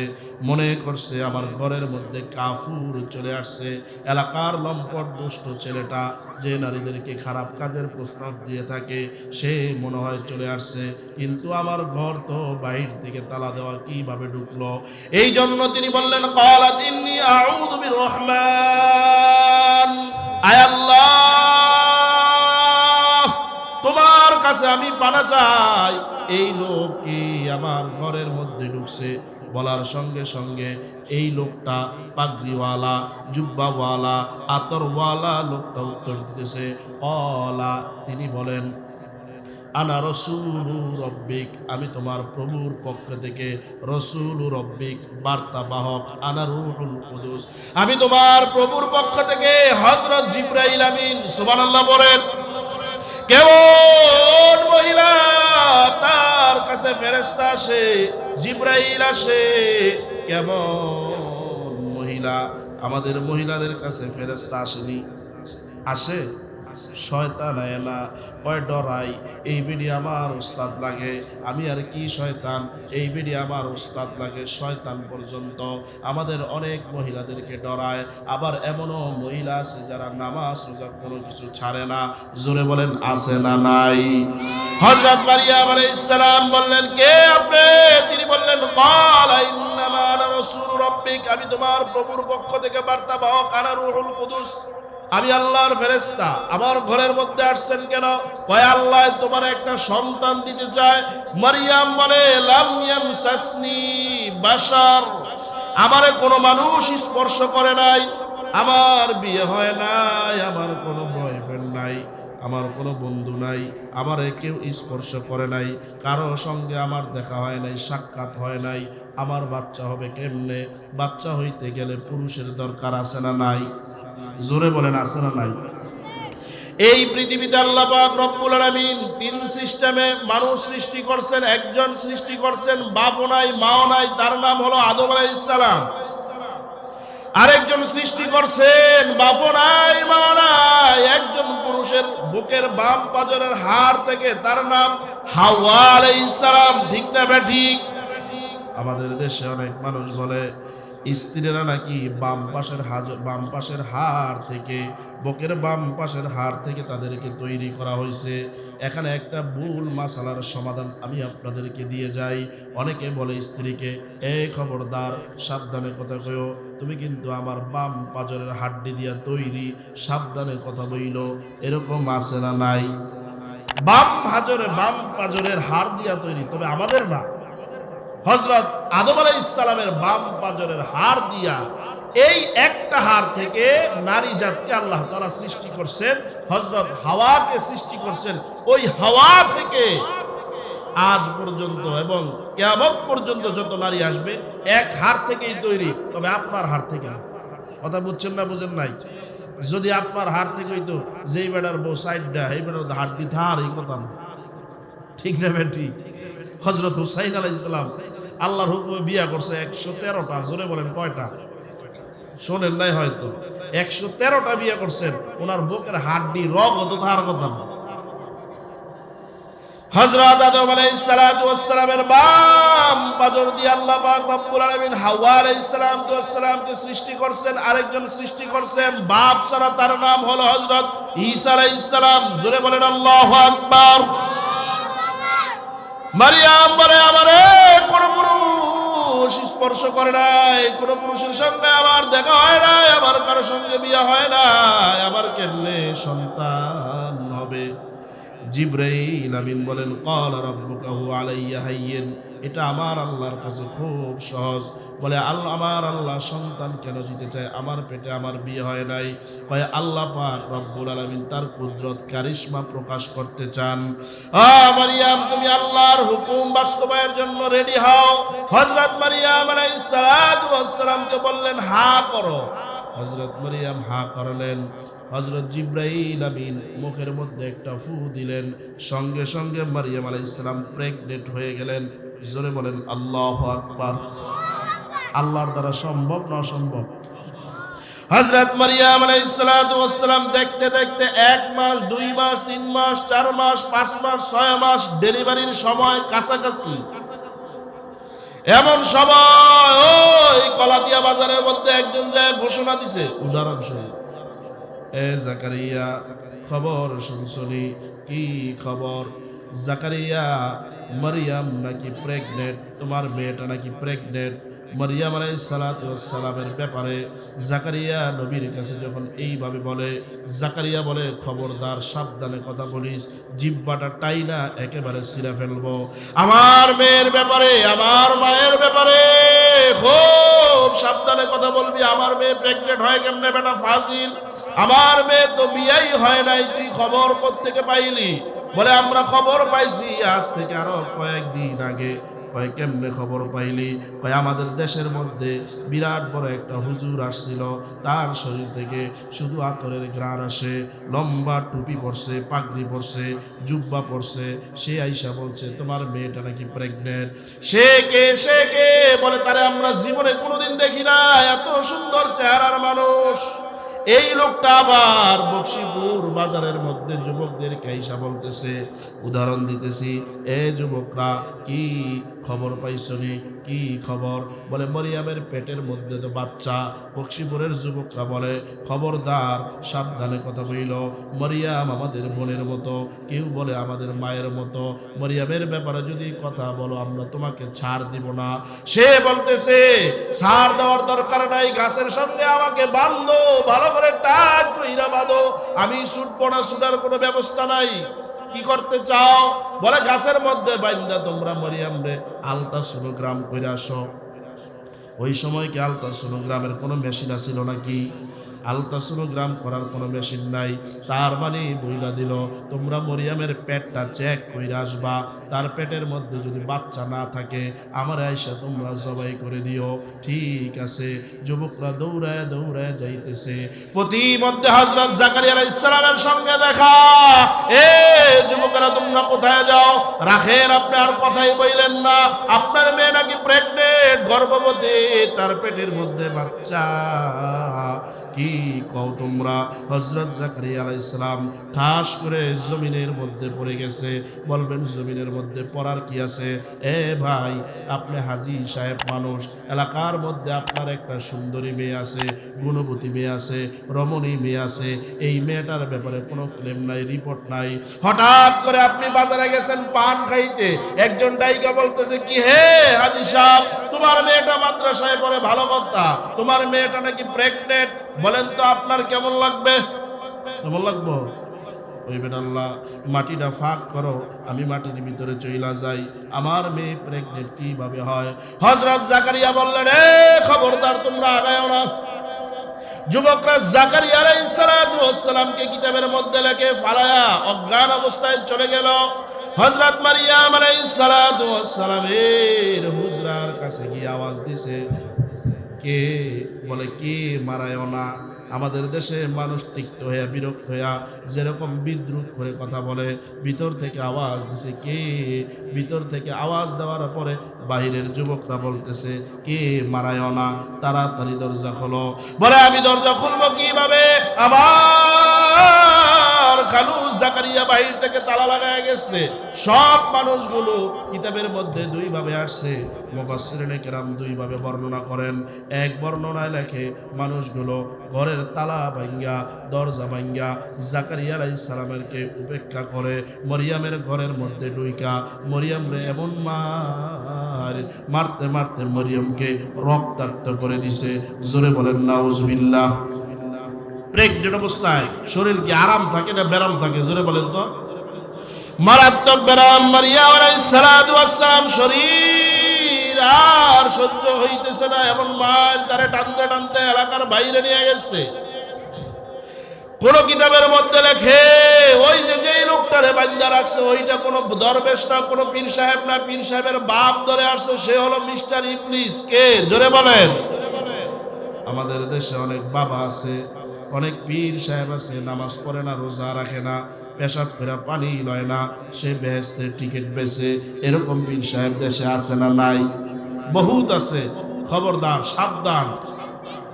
মনে করছে আমার ঘরের মধ্যে কাফুর চলে আসছে। এলাকার লম্পট দুষ্ট ছেলেটা যে নারীদেরকে খারাপ কাজের প্রস্তাব দিয়ে থাকে, সে মনে হয় চলে আসছে। কিন্তু আমার ঘর তো বাইরে থেকে তালা দেওয়া, কিভাবে ঢুকলো? এই জন্য তিনি বললেন, ক্বালাত ইন্নী আউযু বিররহমান, আয় আল্লাহ, তোমার কাছে আমি পানা চাই, এই লোক কি আমার ঘরের মধ্যে ঢুকছে? বলার সঙ্গে সঙ্গে এই লোকটা পাগড়িওয়ালা, জুব্বাওয়ালা, আতরওয়ালা লোকটা উত্তর দিতেছে, অলা, তিনি বলেন, আনা রসুলু রব্বিক, আমি তোমার প্রভুর পক্ষ থেকে রসুলু রব্বিক, বার্তা বাহক, আনা রূহুল কুদুস, আমি তোমার প্রভুর পক্ষ থেকে হযরত জিবরাইল আমিন। সুবহানাল্লাহ বলেন। কেমন মহিলা, তার কাছে ফেরেশতা আসে, জিবরাইল আসে। কেমন মহিলা, আমাদের মহিলাদের কাছে ফেরেশতা আসেনি? আসে? শয়তান আয় না, কয় ডরাই, এই বিডি আমার উস্তাদ লাগে। আমি আর কি শয়তান, এই বিডি আমার উস্তাদ লাগে। শয়তান পর্যন্ত আমাদের অনেক মহিলাদেরকে ডরায়। আবার এমনও মহিলা আছে যারা নামাজ রোজা কোনো কিছু ছাড়ে না। জোরে বলেন, আছে না নাই? হযরত মারিয়াম আলাইহিস সালাম বললেন, কে আপনি? তিনি বললেন, ক্বালা ইন্নামা আনা রাসূলু রাব্বিক, আমি তোমার প্রভুর পক্ষ থেকে বার্তা বাহক, আনা রূহুল কুদুস, আমি আল্লাহর ফেরেশতা। আমার ঘরের মধ্যে আসছেন কেন? কয় আল্লাহ তোমার একটা সন্তান দিতে চায়। মারিয়াম বলে, লাম ইয়ামসাসনি বাশার, আমারে কোনো মানুষ স্পর্শ করে নাই, আমার বিয়ে হয় নাই, আমার কোনো বয়ফ্রেন্ড নাই, আমার কোনো বন্ধু নাই, আমারে কেউ স্পর্শ করে নাই, কারো সঙ্গে আমার দেখা হয় নাই, সাক্ষাৎ হয় নাই। আমার বাচ্চা হবে কেমনে? বাচ্চা হইতে গেলে পুরুষের দরকার আছে না নাই? জোরে বলেন, আছে না নাই? এই পৃথিবীতে আল্লাহ পাক রব্বুল আলামিন তিন সিস্টেমে মানুষ সৃষ্টি করছেন। একজন সৃষ্টি করছেন বাপও নাই মাও নাই, তার নাম হলো আদম আলাইহিস সালাম। আরেকজন সৃষ্টি করছেন বাপও নাই মাও নাই, একজন পুরুষের বুকের বাম পাজরের হাড় থেকে, তার নাম হাওয়া আলাইহিস সালাম। ঠিক না বেঠিক? আমাদের দেশে অনেক মানুষ বলে স্ত্রীরা নাকি বাম পাশের হাড় থেকে, বুকের বাম পাশের হাড় থেকে তাদেরকে তৈরি করা হয়েছে। এখানে একটা ভুল মাসালার সমাধান আমি আপনাদেরকে দিয়ে যাই। অনেকে বলে স্ত্রীকে, এই খবরদার, সাবধানে কথা কইও, তুমি কিন্তু আমার বাম পাজরের হাড্ডি দিয়া তৈরি, সাবধানে কথা বইল। এরকম আছে না নাই? বাম পাজরের হাড় দিয়া তৈরি, তবে আমাদের না। হযরত আদম আলাইহিস সালামের বাম পাজরের হাড় দিয়া এই একটা হাড় থেকে নারী জাতকে আল্লাহ তাআলা সৃষ্টি করছেন, হযরত হাওয়াকে সৃষ্টি করছেন। ওই হাওয়া থেকে আজ পর্যন্ত এবং কিয়ামত পর্যন্ত যত নারী আসবে এক হাড় থেকেই তৈরি, তবে আপনার হাড় থেকে না। কথা বুঝছেন না বুঝেন নাই? যদি আপনার হাড় থেকে হইতো যেই বেটার বউ সাইডটা এই বেটার হাড় দিতে আর এই কথা না, ঠিক না বেটি? হযরত হুসাইন আলাইহিস সালাম আল্লাহর হুকুমে বিয়া করছে 113টা। জোরে বলেন কয়টা? শোনেন নাই হয়তো। 113টা বিয়ে করছেন। ওনার বুকের হাড্ডি রগ হতো তার কথা না। হযরত আদম আলাইহিস সালাতু ওয়াস সালামের বাম পাজর দিয়ে আল্লাহ পাক রব্বুল আলামিন হাওয়া আলাইহিস সালামকে সৃষ্টি করছেন। আরেকজন সৃষ্টি করছেন বাপ ছাড়া, তার নাম হলো হযরত ঈসা আলাইহিস সালাম। জোরে বলেন আল্লাহু আকবার। মারিয়াম বলে আমারে কোন পুরুষ স্পর্শ করে নাই, কোন পুরুষের সঙ্গে আমার দেখা হয় নাই, আমার কারো সঙ্গে বিয়ে হয় নাই, আমার কেমনে সন্তান হবে? জিবরাইল আমিন বলেন ক্বালা রাব্বুকা হুয়া আলাইয়া হাইয়্যিন, এটা আমার আল্লাহর কাছে খুব সহজ। বলে আল্লাহ, আমার আল্লাহ সন্তান কেন দিতে চায়? আমার পেটে আমার বিয়ে হয় নাই। কয় আল্লাহ পাক রব্বুল আলামিন তার কুদরত কারিশমা প্রকাশ করতে চান। মারিয়াম, তুমি আল্লাহর হুকুম বাস্তবায়নের জন্য রেডি হও। হযরত মারিয়াম আলাইহিস সালাতু ওয়াস সালামকে বললেন হা করো। হযরত মারিয়াম হা করলেন। হযরত জিবরাইল আমিন মুখের মধ্যে একটা ফু দিলেন, সঙ্গে সঙ্গে মারিয়াম আলাইহিস সালাম প্রেগনেন্ট হয়ে গেলেন। জোরে বলেন আল্লাহু আকবার। আল্লাহর দ্বারা সম্ভব না অসম্ভব? হযরত মারিয়াম আলাইহিস সালাতু ওয়াস সালাম দেখতে দেখতে 1 মাস 2 মাস 3 মাস 4 মাস 5 মাস 6 মাস ডেলিভারির সময় কাছাকাছি। এমন সময় ওই কলাতিয়া বাজারের মধ্যে একজন যায় ঘোষণা দিছে, উদাহরণস্বরূপ, এ জাকারিয়া খবর শুনছনি? কি খবর? জাকারিয়া, মারিয়াম নাকি প্রেগনেন্ট, তোমার মেয়েটা নাকি প্রেগনেন্ট। মারিয়াম আলাইহিস সালাতু ওয়াস সালামের ব্যাপারে জাকারিয়া নবীর কাছে যখন এইভাবে বলে, জাকারিয়া বলে খবরদার, সাবধানে কথা বলিস, জিহ্বাটা টাইনা একেবারে ছিঁড়ে ফেলবো। আমার মেয়ের ব্যাপারে, আমার মায়ের ব্যাপারে খুব সাবধানে কথা বলবি। আমার মেয়ে প্রেগনেন্ট হয় কেমনে বেটা ফাজিল? আমার মেয়ে তো বিয়েই হয় নাই, তুই খবর কোত্থেকে পাইলি? বলে আমরা খবর পাইছি আজ থেকে আরো কয়েকদিন আগে। কয় কেমনে খবর পাইলি? কয় আমাদের দেশের মধ্যে বিরাট বড় একটা হুজুর আসছিল, তার শরীর থেকে শুধু আতরের ঘ্রাণ আসে, লম্বা টুপি পরছে, পাগড়ি পরছে, জুব্বা পরছে, সে আইসা বলছে তোমার মেয়েটা নাকি প্রেগনেন্ট। সে কে? বলে তারে আমরা জীবনে কোনোদিন দেখি না, এত সুন্দর চেহারার মানুষ। এই লোকটা আবার বক্সিপুর বাজারের মধ্যে যুবকদেরকে আইসা বলতেছে, উদাহরণ দিতেছি, এ যুবকরা কি খবর পাইছনি? কি খবর? বলে মরিয়ামের পেটের মধ্যে তো বাচ্চা। বক্সিপুরের যুবকরা বলে খবরদার, সাবধানে কথা বইল। মরিয়াম আমাদের বোনের মতো, কেউ বলে আমাদের মায়ের মতো। মরিয়ামের ব্যাপারে যদি কথা বলো আমরা তোমাকে ছাড় দিব না। সে বলতেছে ছাড় দেওয়ার দরকার নাই, গাছের সঙ্গে আমাকে বাঁধো, ভালো করে টাক কইরা বাঁধো, আমি ছুটবো না, ছুটার কোনো ব্যবস্থা নাই। কি করতে চাও? বলে গাছের মধ্যে বাইন্দা তোমরা মরিয়াম রে আলট্রাসোনোগ্রাম করে আসো। ওই সময় কি আলট্রাসোনোগ্রামের কোনো মেশিন আছিল নাকি? আলট্রাসোনোগ্রাম করার কোনো মেশিন নাই। তার মানে বইলা দিল তোমরা মরিয়ামের পেটটা চেক করে আসবা, তার পেটের মধ্যে যদি বাচ্চা না থাকে আমার আয়সা তোমরা জবাই করে দিও। ঠিক আছে। যুবকরা দৌড়ায় দৌড়ায় যাইতেছে। প্রতিমধ্যে হযরত জাকারিয়া আলাইহিস সালামের সঙ্গে দেখা। এ যুবকেরা তোমরা কোথায় যাও? রাখেন, আপনি আর কথাই বললেন না, আপনার মেয়ে নাকি প্রেগনেন্ট, গর্ভবতী, তার পেটের মধ্যে বাচ্চা। কি কও তোমরা? হযরত জাকারিয়া আলাইহিস সালাম ঠাস করে জমিনের মধ্যে পড়ে গেছে। বলবেন জমিনের মধ্যে পড়ার কি আছে? এ ভাই, আপনি হাজী সাহেব মানুষ, এলাকার মধ্যে আপনার একটা সুন্দরী মেয়ে আছে, গুণবতী মেয়ে আছে, রমণী মেয়ে আছে, এই মেয়েটার ব্যাপারে কোনো ক্লেম নাই, রিপোর্ট নাই। হঠাৎ করে আপনি বাজারে গেছেন পান খাইতে, একজন ডাইকা বলতেছে কি হে হাজী সাহেব, তোমার মেয়েটা মাদ্রাসায় পড়ে, ভালো কথা, তোমার মেয়েটা নাকি প্রেগনেন্ট। বলেন তো আপনার কেমন লাগবে? কেমন লাগবো? কইবেন আল্লাহ মাটিটা ফাঁক করো, আমি মাটির ভিতরে চইলা যাই, আমার মেয়ে প্রেগনেন্ট কিভাবে হয়? হযরত জাকারিয়া বললেন, এ খবরদার তোমরা আগায়ও না, যুবকরা জাকারিয়া আলাইহিস সালাতু ওয়াস সালামকে কিতাবের মধ্যে লেখে ফালায়া অজ্ঞান অবস্থায় চলে গেল। হযরত মারিয়াম আলাইহিস সালাতু ওয়াস সালামের হুজরার কাছে গিয়ে আওয়াজ দিছে, কে বলে কে মারায়ও না। আমাদের দেশে মানুষ তিক্ত হইয়া বিরক্ত হইয়া যেরকম বিদ্রুপ করে কথা বলে, ভিতর থেকে আওয়াজ দিছে কে। ভিতর থেকে আওয়াজ দেওয়ার পরে বাহিরের যুবকরা বলতেছে কে মারায়ও না, তাড়াতাড়ি দরজা খোলো। বলে আমি দরজা খুলবো কিভাবে, আমার খালু জাকারিয়া বাহির থেকে তালা লাগায় গেছে। সব মানুষগুলো কিতাবের মধ্যে দুই ভাবে আসছে, মুফাসসিরিনে কেরাম দুই ভাবে বর্ণনা করেন। এক বর্ণনায় লেখে মানুষগুলো ঘরের তালা ভাঙ্গা দরজা ভাঙ্গা জাকারিয়া আলাইহিস সালামেরকে উপেক্ষা করে মরিয়ামের ঘরের মধ্যে ঢুইকা মরিয়ামরে এমন মারতে মারতে মরিয়মকে রক্তাক্ত করে দিছে। জোরে বলেন নাউজুবিল্লাহ। প্রেগনেন্ট অবস্থায় শরীর কি আরাম থাকে না ব্যারাম থাকে? জোরে বলেন তো। মারাত্মক ব্যারাম। মারিয়াম আলাইহিস সালাতু ওয়াস সালাম শরীর আর সহ্য হইতেছে না, এমন মার তারে টানতে টানতে এলাকার বাইরে নিয়ে গেছে। কোন কিতাবের মধ্যে লেখে ওই যে লোকটারে বান্দা রাখছে ওইটা কোনো দরবেশ না, কোনো পীর সাহেব না, পীর সাহেবের বাপ ধরে আসছে, সে হলো মিস্টার ইবলিস। কে? জোরে বলেন। আমাদের দেশে অনেক বাবা আছে, অনেক পীর সাহেব আছে, নামাজ পড়ে না, রোজা রাখে না, পেশাব করে পানি লয় না, সে বেহেশতের টিকিট বেচে। এরকম পীর সাহেব দেশে আছে না নাই? বহুত আছে। খবরদার, সাবধান।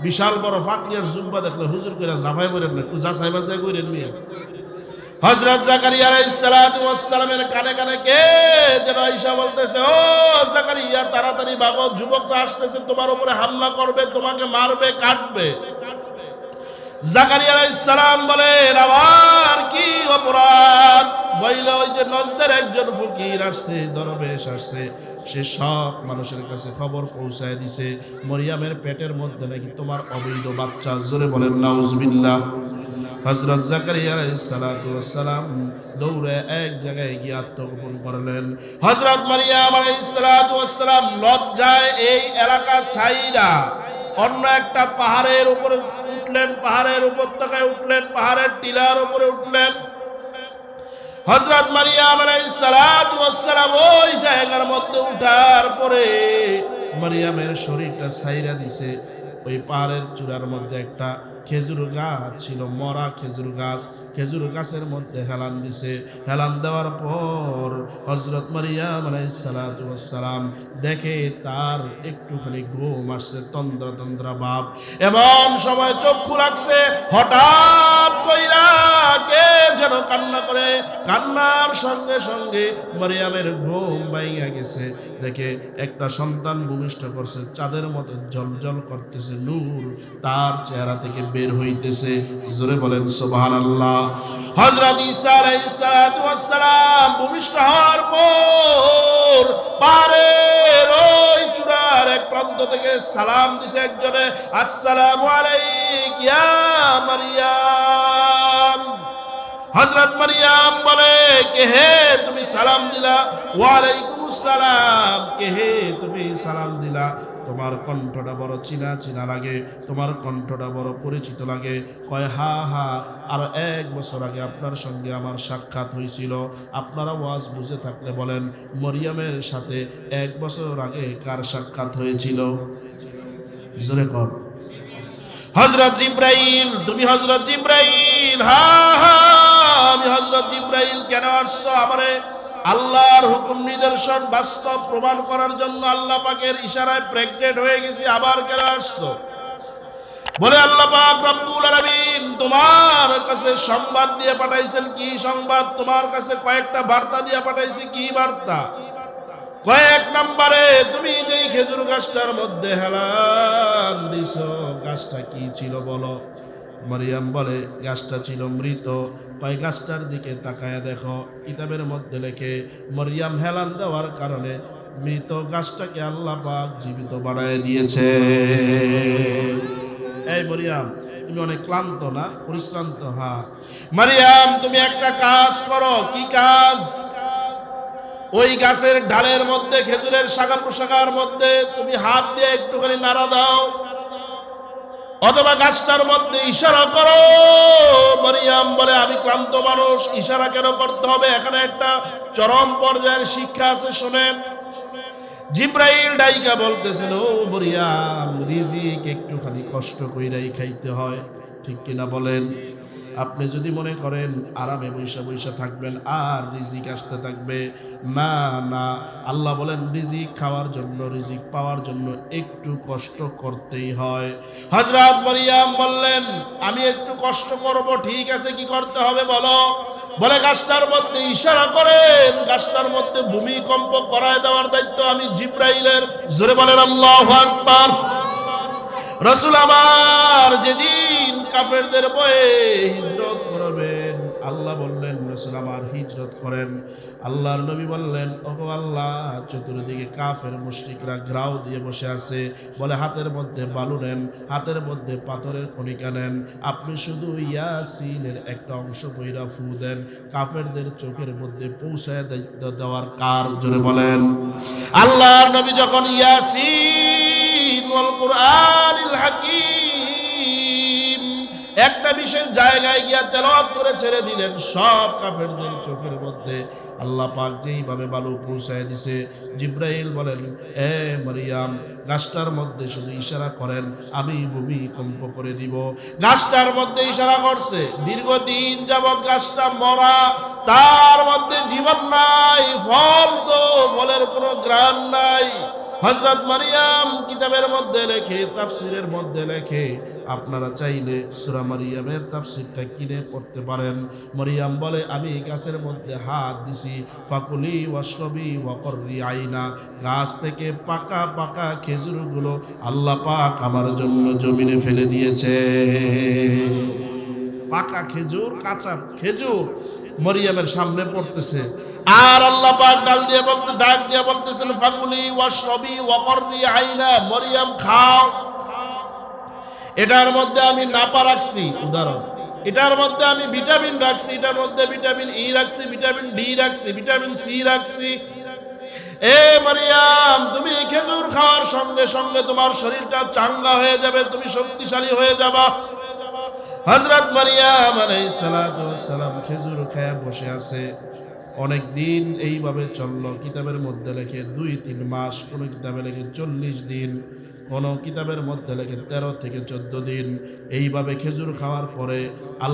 বিশাল বড় ফাকরিয়ার জুব্বা দেখলে হুজুর করে জাফাই করেন না, একটু যাচাই বাছাই করেন নিয়ে। হযরত জাকারিয়া আলাইহিস সালাতু ওয়াস সালামের কানে কানে কে যেন আয়েশা বলতেছে, ও জাকারিয়া তাড়াতাড়ি ভাগো, যুবকরা আসতেছে, তোমার উপরে হামলা করবে, তোমাকে মারবে, কাটবে। জাকারিয়া আলাইহিস সালাম বলেন, আমার কি অপরাধ? বইল ওই যে নজদের একজন ফকির আসছে, দরবেশ আসছে, সে সব মানুষের কাছে খবর পৌঁছায় দিছে মরিয়ামের পেটের মধ্যে নাকি তোমার অবৈধ বাচ্চা। জোরে বলেন নাউজুবিল্লাহ। হযরত জাকারিয়া আলাইহিস সালাতু ওয়াস সালাম দৌড়ে এক জায়গায় গিয়ে আত্মগোপন করলেন। হযরত মারিয়াম আলাইহিস সালাতু ওয়াস সালাম লজ্জায় এই এলাকা ছাইরা অন্য একটা পাহাড়ের উপরে উঠলেন, পাহাড়ের উপত্যকায় উঠলেন, পাহাড়ের টিলার উপরে উঠলেন। হযরত মারিয়াম আলাইহিস সালাতু ওয়াস সালাম ওই জায়গার মধ্যে উঠার পরে মারিয়ামের শরীরটা ছাইরা দিছে। ওই পাহাড়ের চূড়ার মধ্যে একটা খেজুর গাছ ছিল, মরা খেজুর গাছ। খেজুর গাছের মধ্যে হেলান দিছে। হেলান দেওয়ার পর হযরত মারিয়াম আলাইহিস সালাতু ওয়াস সালাম দেখে তার একটুখানি ঘুম আসছে, তন্দ্রা তন্দ্রা ভাব। এমন সময় চক্ষু লাগছে, হঠাৎ কইরা কে যেন কান্না করে। কান্নার সঙ্গে সঙ্গে মারিয়ামের ঘুম ভাঙিয়া গেছে। দেখে একটা সন্তান ভূমিষ্ঠ করছে, চাঁদের মতো জ্বলজ্বল করতেছে, নূর তার চেহারা থেকে বের হইতেছে। জোরে বলেন সুবহানাল্লাহ। হযরত ঈসা আলাইহিস সালাতু ওয়াস সালাম ভূমিষ্ঠ হওয়ার পর পাহাড়ের ওই চূড়ার এক প্রান্ত থেকে সালাম দিছে একজনে, আসসালামু আলাইক ইয়া মারিয়াম। হযরত মারিয়াম বলে, কে হে তুমি সালাম দিলা? ওয়া আলাইকুমুস সালাম। কে হে তুমি সালাম দিলা? তোমার কণ্ঠটা বড় চিনা চিনা লাগে, তোমার কণ্ঠটা বড় পরিচিত লাগে। কয় হা হা, আর 1 বছর আগে আপনার সঙ্গে আমার সাক্ষাৎ হয়েছিল। আপনারা ওয়াজ বুঝে থাকলে বলেন, মরিয়মের সাথে 1 বছর আগে কার সাক্ষাৎ হয়েছিল? জোরে কর। হযরত জিবরাইল। তুমি হযরত জিবরাইল? হা হা, আমি হযরত জিবরাইল। কেন আসছো? আমারে আল্লাহর হুকুম নিদর্শন বাস্তব প্রমাণ করার জন্য আল্লাহ পাকের ইশারায় প্রেগনেন্ট হয়ে গেছি। আবার কেন আসছো? বলে আল্লাহ পাক রব্বুল আলামিন তোমার কাছে সংবাদ দিয়ে পাঠাইছেন। কি সংবাদ? তোমার কাছে কয়েকটা বার্তা দিয়ে পাঠাইছি। কি বার্তা? কয়েক নম্বরে তুমি যেই খেজুর গাছটার মধ্যে হেলান দিছো, গাছটা কি ছিল বলো? মারিয়াম বলে, গাছটা ছিল মৃত। কয় গাছটার দিকে তাকায় দেখো। কিতাবের মধ্যে লেখে মারিয়াম হেলান দেওয়ার কারণে মৃত গাছটাকে আল্লাহ পাক জীবিত বানায় দিয়েছে। এই মারিয়াম, তুমি অনেক ক্লান্ত না? পরিশ্রান্ত? হ্যাঁ। মারিয়াম, তুমি একটা কাজ করো। কি কাজ? ওই গাছের ডালের মধ্যে, খেজুরের শাখা প্রশাখার মধ্যে তুমি হাত দিয়ে একটুখানি নাড়া দাও। অথবা গাছটার মধ্যে ইশারা করো। মারিয়াম বলে আমি ক্লান্ত মানুষ, ইশারা কেন করতে হবে? এখানে একটা চরম পর্যায়ের শিক্ষা আছে, শোনেন। জিব্রাইল ডাইকা বলতেছেন, ও মরিয়াম, রিজিক একটুখানি কষ্ট কইরাই খাইতে হয়, ঠিক কিনা বলেন? আপনি যদি মনে করেন আরামে বৈশা বৈশা থাকবেন আর রিজিক আসতে থাকবে, না না, আল্লাহ বলেন রিজিক খাওয়ার জন্য, রিজিক পাওয়ার জন্য একটু কষ্ট করতেই হয়। হযরত মারিয়াম বললেন, আমি একটু কষ্ট করব, ঠিক আছে, কি করতে হবে বলো? বলে গাছটার মধ্যে ইশারা করেন, গাছটার মধ্যে ভূমিকম্প করায় দেওয়ার দায়িত্ব আমি জিব্রাইলের। জোরে বলেন আল্লাহু আকবার। রাসূল আমার যেদিন কাফেরদের বয়ে হিজরত করবেন, আল্লাহ বললেন রাসূল আমার হিজরত করেন। আল্লাহর নবী বললেন, ওগো আল্লাহ, চতুর্দিকে কাফের মুশরিকরা ঘেরাও দিয়ে বসে আছে, বলে হাতের মধ্যে বালু নেন, হাতের মধ্যে পাথরের কণিকা নেন, আপনি শুধু ইয়াসিনের একটা অংশ বইরা ফু দেন, কাফেরদের চোখের মধ্যে পৌঁছায় দেওয়ার কার? জোরে বলেন। আল্লাহর নবী যখন ইয়াসিন ওয়াল কুরআনিল হাকীম একটা বিশেষ জায়গায় গিয়া তেলাওয়াত করে ছেড়ে দিলেন, সব কাফেরদের চোখের মধ্যে আল্লাহ পাক যেইভাবে বালু পৌঁছায় দিছে, জিব্রাইল বলেন, এ মারিয়াম, গাছটার মধ্যে শুধু ইশারা করেন, আমি ভূমিকম্প করে দিব। গাছটার মধ্যে ইশারা করছে, দীর্ঘদিন যাবৎ গাছটা মরা, তার মধ্যে জীবন নাই, ফল তো ফলের কোনো ঘ্রাণ নাই। হযরত মারিয়াম কিতাবের মধ্যে লেখে, তাফসিরের মধ্যে লেখে, আপনারা চাইলে সূরা মারিয়ামের তাফসিরটা কিনে পড়তে পারেন। মারিয়াম বলে, আমি গাছের মধ্যে হাত দিছি, ফাকুলি ওয়াশরবি ওয়াকররি আইনা, গাছ থেকে পাকা পাকা খেজুরগুলো আল্লাহ পাক আমার জন্য জমিনে ফেলে দিয়েছে। পাকা খেজুর, কাঁচা খেজুর মরিয়মের সামনে পড়তেছে, আর আল্লাহ পাক ডাক দিয়ে বলতেছেন, ফাকুলি ওয়াশরবি ওয়াকররি আইনা, মরিয়ম খাও, এটার মধ্যে আমি নাপা রাখছি, উদাহরণ, এটার মধ্যে আমি ভিটামিন রাখছি, এটার মধ্যে ভিটামিন ই রাখছি, ভিটামিন ডি রাখছি, ভিটামিন সি রাখছি। এ মারিয়াম, তুমি খেজুর খাওয়ার সঙ্গে সঙ্গে তোমার শরীরটা চাঙ্গা হয়ে যাবে, তুমি শক্তিশালী হয়ে যাবা। হযরত মারিয়াম আলাইহিস সালাতু ওয়াস সালাম খেজুর খেয়ে বসে আছে। অনেক দিন এইভাবে চলল। কিতাবের মধ্যে লেখে 2-3 মাস, কোন কিতাবে লেখে 40 দিন, কোন কিতাবের মধ্যে লেখে 13 থেকে 14 দিন। এইভাবে খেজুর খাওয়ার পরে আল্লাহ